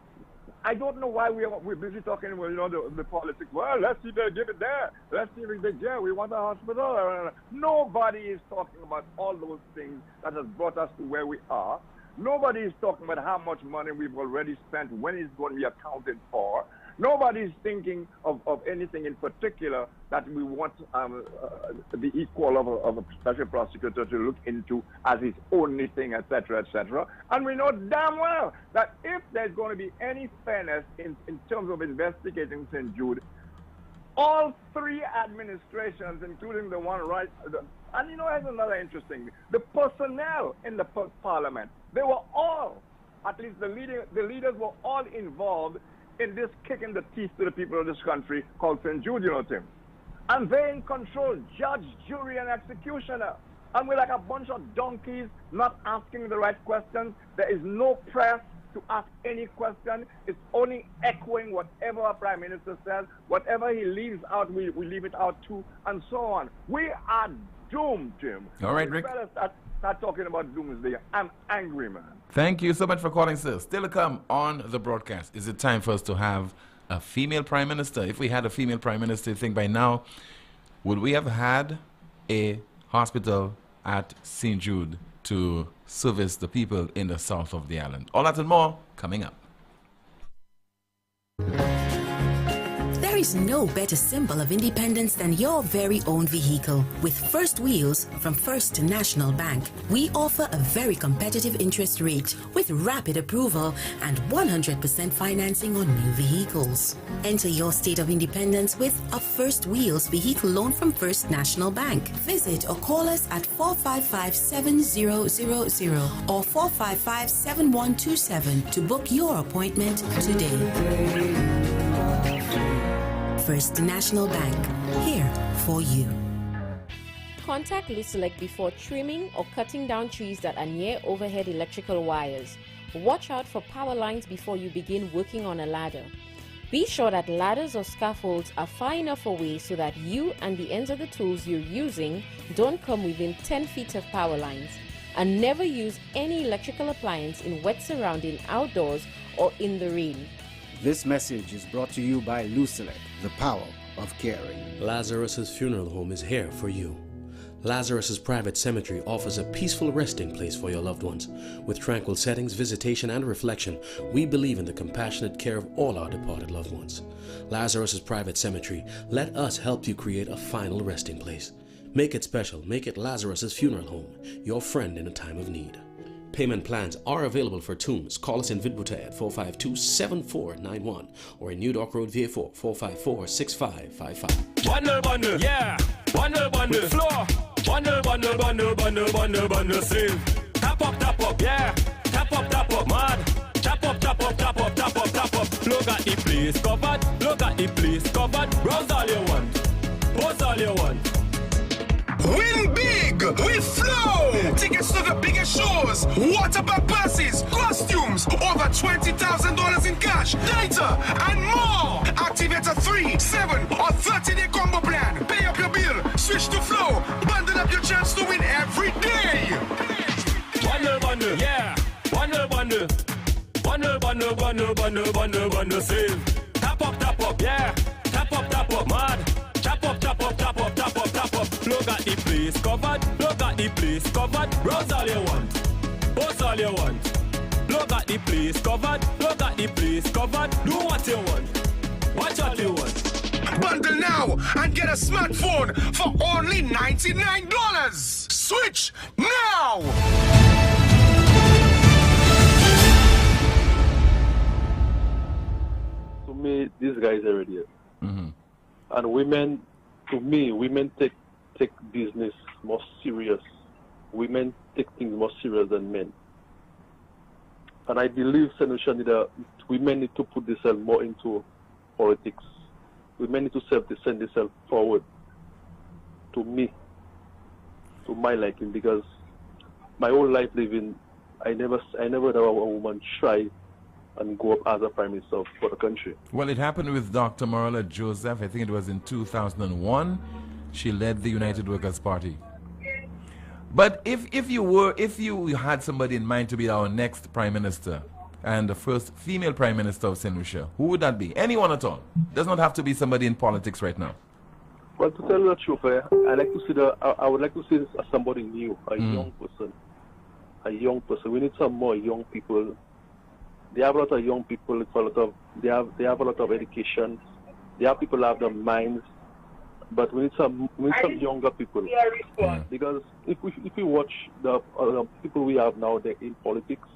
I don't know why we're busy talking about, the politics. Well, let's see if they give it there. Let's see if they we want a hospital. Nobody is talking about all those things that has brought us to where we are. Nobody is talking about how much money we've already spent, when it's going to be accounted for. Nobody is thinking of anything in particular that we want the equal of a special prosecutor to look into as his only thing, etc., etc. And we know damn well that if there's going to be any fairness in terms of investigating St. Jude, all three administrations, including the one and here's another interesting thing. The personnel in the parliament, they were all, at least the leaders were all involved in this kick in the teeth to the people of this country called St. Jude, Tim. And they in control, judge, jury, and executioner. And we're like a bunch of donkeys not asking the right questions. There is no press to ask any question. It's only echoing whatever our Prime Minister says. Whatever he leaves out, we leave it out too, and so on. We are doomed, Jim. All right, Rick. Start talking about doomsday. I'm angry, man. Thank you so much for calling, sir. Still to come on the broadcast. Is it time for us to have a female Prime Minister? If we had a female Prime Minister, I think by now, would we have had a hospital at St. Jude to service the people in the south of the island? All that and more coming up. There is no better symbol of independence than your very own vehicle. With First Wheels from First National Bank, we offer a very competitive interest rate with rapid approval and 100% financing on new vehicles. Enter your state of independence with a First Wheels vehicle loan from First National Bank. Visit or call us at 455-7000 or 455-7127 to book your appointment today. First National Bank, here for you. Contact Lucelec before trimming or cutting down trees that are near overhead electrical wires. Watch out for power lines before you begin working on a ladder. Be sure that ladders or scaffolds are far enough away so that you and the ends of the tools you're using don't come within 10 feet of power lines. And never use any electrical appliance in wet surrounding outdoors or in the rain. This message is brought to you by Lucelec, the power of caring. Lazarus's Funeral Home is here for you. Lazarus's private cemetery offers a peaceful resting place for your loved ones. With tranquil settings, visitation, and reflection, we believe in the compassionate care of all our departed loved ones. Lazarus's private cemetery, let us help you create a final resting place. Make it special. Make it Lazarus's Funeral Home, your friend in a time of need. Payment plans are available for tombs. Call us in Vidbuta at 452-7491 or in New Dock Road, VA4, 454-6555. Bundle, yeah. Bundle, floor. Bundle, save. Tap up, yeah. Tap up, mad. Tap up. Look at the place covered. Browse all you want. Pose all you want. Win big with Flow! Tickets to the biggest shows, water park passes, costumes, over $20,000 in cash, data, and more! Activate a 3, 7, or 30-day combo plan. Pay up your bill, switch to Flow, bundle up your chance to win every day! Bundle, yeah! Bundle, save. Tap up, yeah! Tap up, mad! Tap up. Look at the place covered. Browse all you want. Pose all you want. Look at the place covered. Do what you want. Watch what you want. Bundle now and get a smartphone for only $99. Switch now! To me, these guys are idiots. And women, to me, women take business more serious. Women take things more serious than men. And I believe St. Lucia women need to put themselves more into politics. Women need to send themselves forward to me, to my liking, because my whole life living, I never had a woman try and go up as a prime minister for the country. Well, it happened with Dr. Marla Joseph. I think it was in 2001. She led the United Workers' Party. But if you had somebody in mind to be our next prime minister and the first female prime minister of St. Lucia, who would that be? Anyone at all. Does not have to be somebody in politics right now. Well, to tell you the truth, I would like to see somebody new, a young person. A young person. We need some more young people. They have a lot of young people. They have a lot of education. They have people who have the minds. But we need some younger people. Because if we watch the people we have now in politics,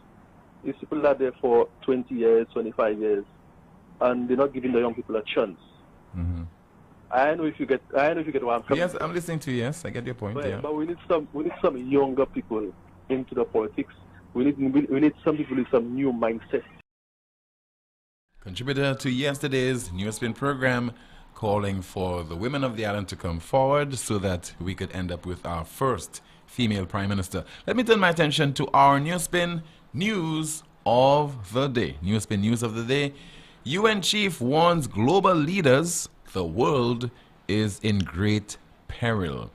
these people that are there for 20 years, 25 years, and they're not giving the young people a chance. Mm-hmm. I don't know if you get what I'm coming. Yes, I'm listening to you. Yes, I get your point. But we need some younger people into the politics. We need some people with some new mindset. Contributor to yesterday's NewsSpin program, calling for the women of the island to come forward so that we could end up with our first female prime minister. Let me turn my attention to our NewsSpin news of the day. NewsSpin news of the day. UN chief warns global leaders the world is in great peril.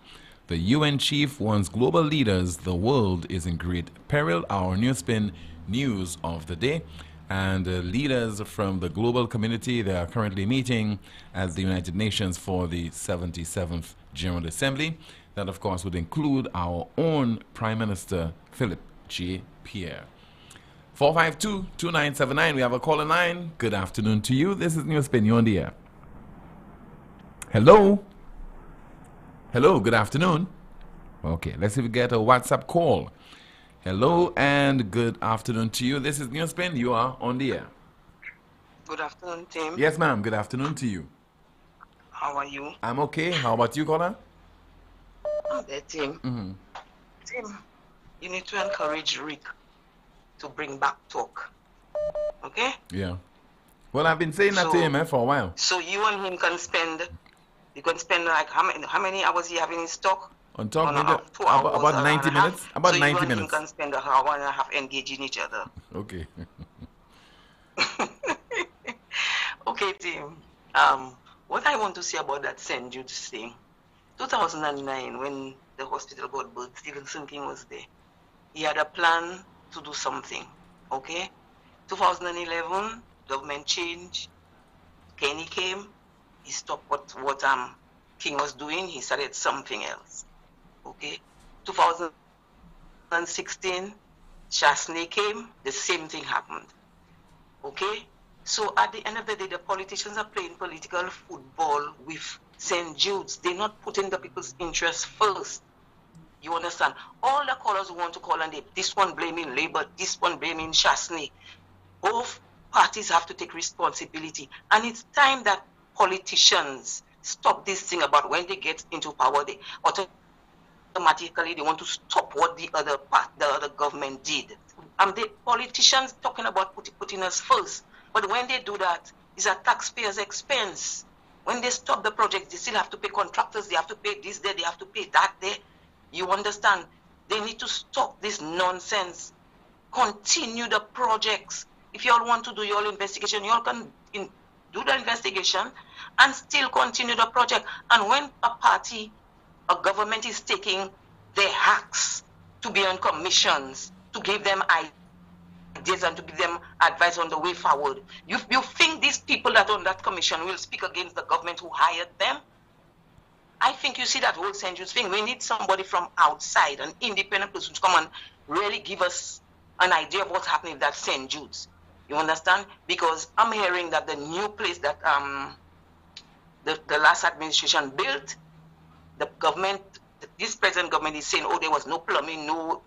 The UN chief warns global leaders the world is in great peril. Our NewsSpin news of the day. And leaders from the global community, they are currently meeting at the United Nations for the 77th General Assembly. That, of course, would include our own Prime Minister, Philip J. Pierre. 452-2979, we have a call in line. Good afternoon to you. This is NewsSpin. You're on the air. Hello? Hello, good afternoon. Okay, let's see if we get a WhatsApp call. Hello and good afternoon to you. This is NewsSpin. You are on the air. Good afternoon, Tim. Yes, ma'am. Good afternoon to you. How are you? I'm okay. How about you, caller? I'm there, Tim. Mm-hmm. Tim, you need to encourage Rick to bring back talk. Okay? Yeah. Well, I've been saying that to him for a while. So you and him can spend like how many hours he have in his talk? On talk, about 90 minutes. About so 90 minutes. So you and him can spend an hour and a half engaging each other. Okay. Okay, Tim. What I want to say about that St. Jude's thing, 2009, when the hospital got built, Stephen King was there. He had a plan to do something. Okay? 2011, government changed. Kenny came. He stopped what King was doing. He started something else. Okay, 2016, Chasney came, the same thing happened. Okay, so at the end of the day, the politicians are playing political football with St. Jude's. They're not putting the people's interests first. You understand? All the callers who want to call, and this one blaming Labour, this one blaming Chasney. Both parties have to take responsibility. And it's time that politicians stop this thing about when they get into power, they automatically they want to stop what the other government did. The politicians talking about putting us first, but when they do that, it's a taxpayer's expense. When they stop the project, they still have to pay contractors, they have to pay this there, they have to pay that there. You understand? They need to stop this nonsense. Continue the projects. If you all want to do your investigation, you all can do the investigation and still continue the project. And when a government is taking their hacks to be on commissions, to give them ideas and to give them advice on the way forward, you think these people that are on that commission will speak against the government who hired them? I think you see that whole St. Jude's thing. We need somebody from outside, an independent person to come and really give us an idea of what's happening at that St. Jude's. You understand? Because I'm hearing that the new place that the last administration built, the government, this present government is saying, oh, there was no plumbing, no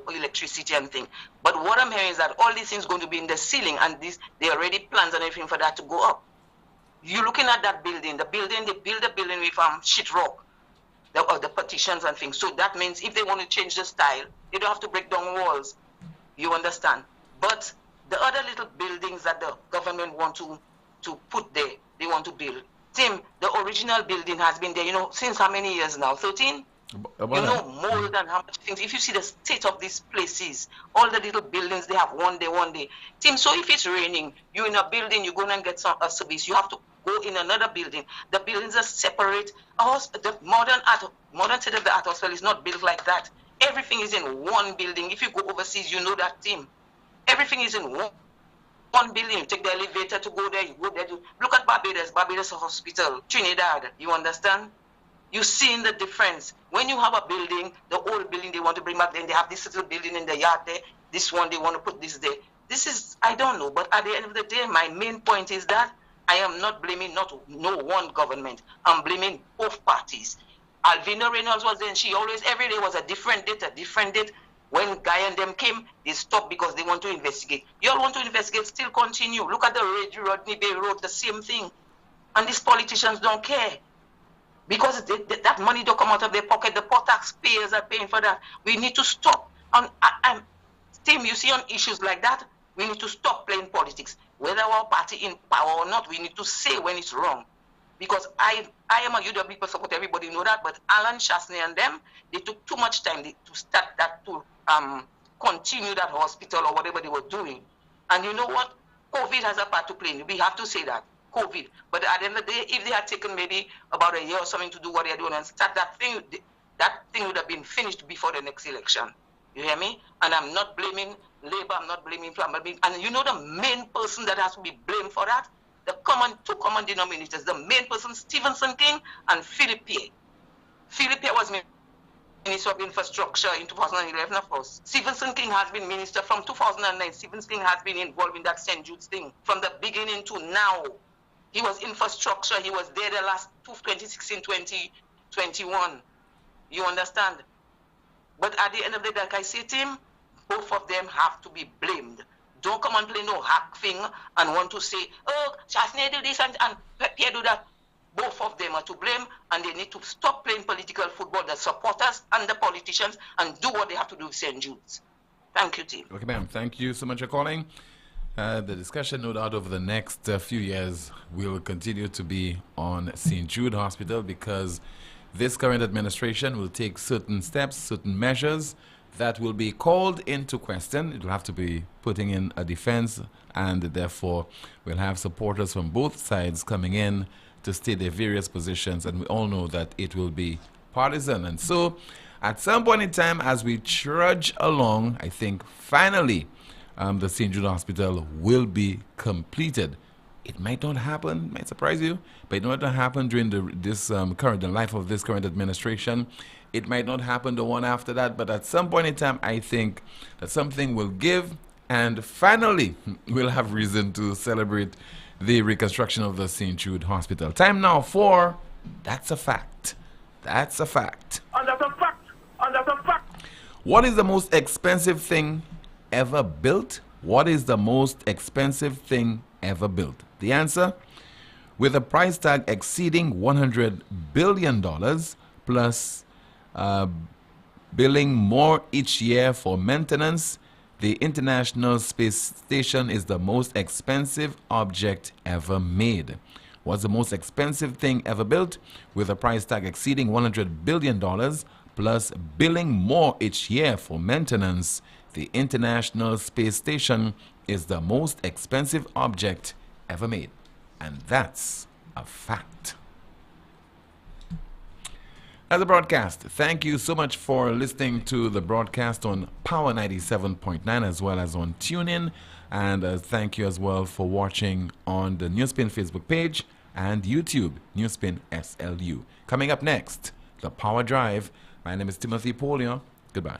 electricity and thing. But what I'm hearing is that all these things going to be in the ceiling, and they already plans and everything for that to go up. You're looking at that building. They build the building with shit rock, the partitions and things. So that means if they want to change the style, they don't have to break down walls. You understand? But The other little buildings that the government want to put there, they want to build. Tim, the original building has been there, since how many years now? 13? More than how much things. If you see the state of these places, all the little buildings, they have one day. Tim, so if it's raining, you're in a building, you go and get a service, you have to go in another building. The buildings are separate. The modern state of the art hospital is not built like that. Everything is in one building. If you go overseas, you know that, Tim. Everything is in one building. You take the elevator to go there, you go there. Look at Barbados Hospital, Trinidad. You understand? You see the difference. When you have a building, the old building they want to bring back, then they have this little building in the yard there. This one, they want to put this there. This is, I don't know. But at the end of the day, my main point is that I am not blaming no one government. I'm blaming both parties. Alvina Reynolds was there, and she always, every day was a different date. When Guy and them came, they stopped because they want to investigate. You all want to investigate, still continue. Look at the Rodney Bay Road, the same thing. And these politicians don't care. Because that money don't come out of their pocket. The poor taxpayers are paying for that. We need to stop. Tim, you see, on issues like that, we need to stop playing politics. Whether our party in power or not, we need to say when it's wrong. Because I am a UW people support, everybody know that, but Alan Chasney and them, they took too much time to start that, to continue that hospital or whatever they were doing. And you know what? COVID has a part to play. We have to say that. COVID. But at the end of the day, if they had taken maybe about a year or something to do what they're doing and start that thing would have been finished before the next election. You hear me? And I'm not blaming Labour, I'm not blaming Trump. And you know the main person that has to be blamed for that? Two common denominators. The main person, Stephenson King and Philip Pierre. Philip Pierre was Minister of Infrastructure in 2011, of course. Stephenson King has been minister from 2009. Stephenson King has been involved in that St. Jude's thing from the beginning to now. He was infrastructure. He was there the last 2016, 2021. You understand? But at the end of the day, like I say, Tim, both of them have to be blamed. Don't come and play no hack thing and want to say, oh, Chasney do this and Pierre do that. Both of them are to blame, and they need to stop playing political football, the supporters and the politicians, and do what they have to do with St. Jude's. Thank you, Tim. Okay, ma'am. Thank you so much for calling. The discussion, no doubt, over the next few years will continue to be on St. Jude Hospital, because this current administration will take certain steps, certain measures that will be called into question. It will have to be putting in a defense, and therefore we'll have supporters from both sides coming in to state their various positions, and we all know that it will be partisan. And so at some point in time, as we trudge along, I think finally the St. Jude Hospital will be completed. It might not happen, might surprise you, but it might not happen during the life of this current administration. It might not happen the one after that, but at some point in time, I think that something will give, and finally we'll have reason to celebrate the reconstruction of the St. Jude Hospital. Time now for That's a Fact. That's a fact. And that's a fact. And that's a fact. What is the most expensive thing ever built? What is the most expensive thing ever built? The answer: with a price tag exceeding $100 billion plus billing more each year for maintenance, the International Space Station is the most expensive object ever made. What's the most expensive thing ever built? With a price tag exceeding $100 billion plus billing more each year for maintenance, the International Space Station is the most expensive object ever made. And that's a fact. As a broadcast, thank you so much for listening to the broadcast on Power 97.9 as well as on TuneIn. And thank you as well for watching on the NewsSpin Facebook page and YouTube, NewsSpin SLU. Coming up next, the Power Drive. My name is Timothy Poleon. Goodbye.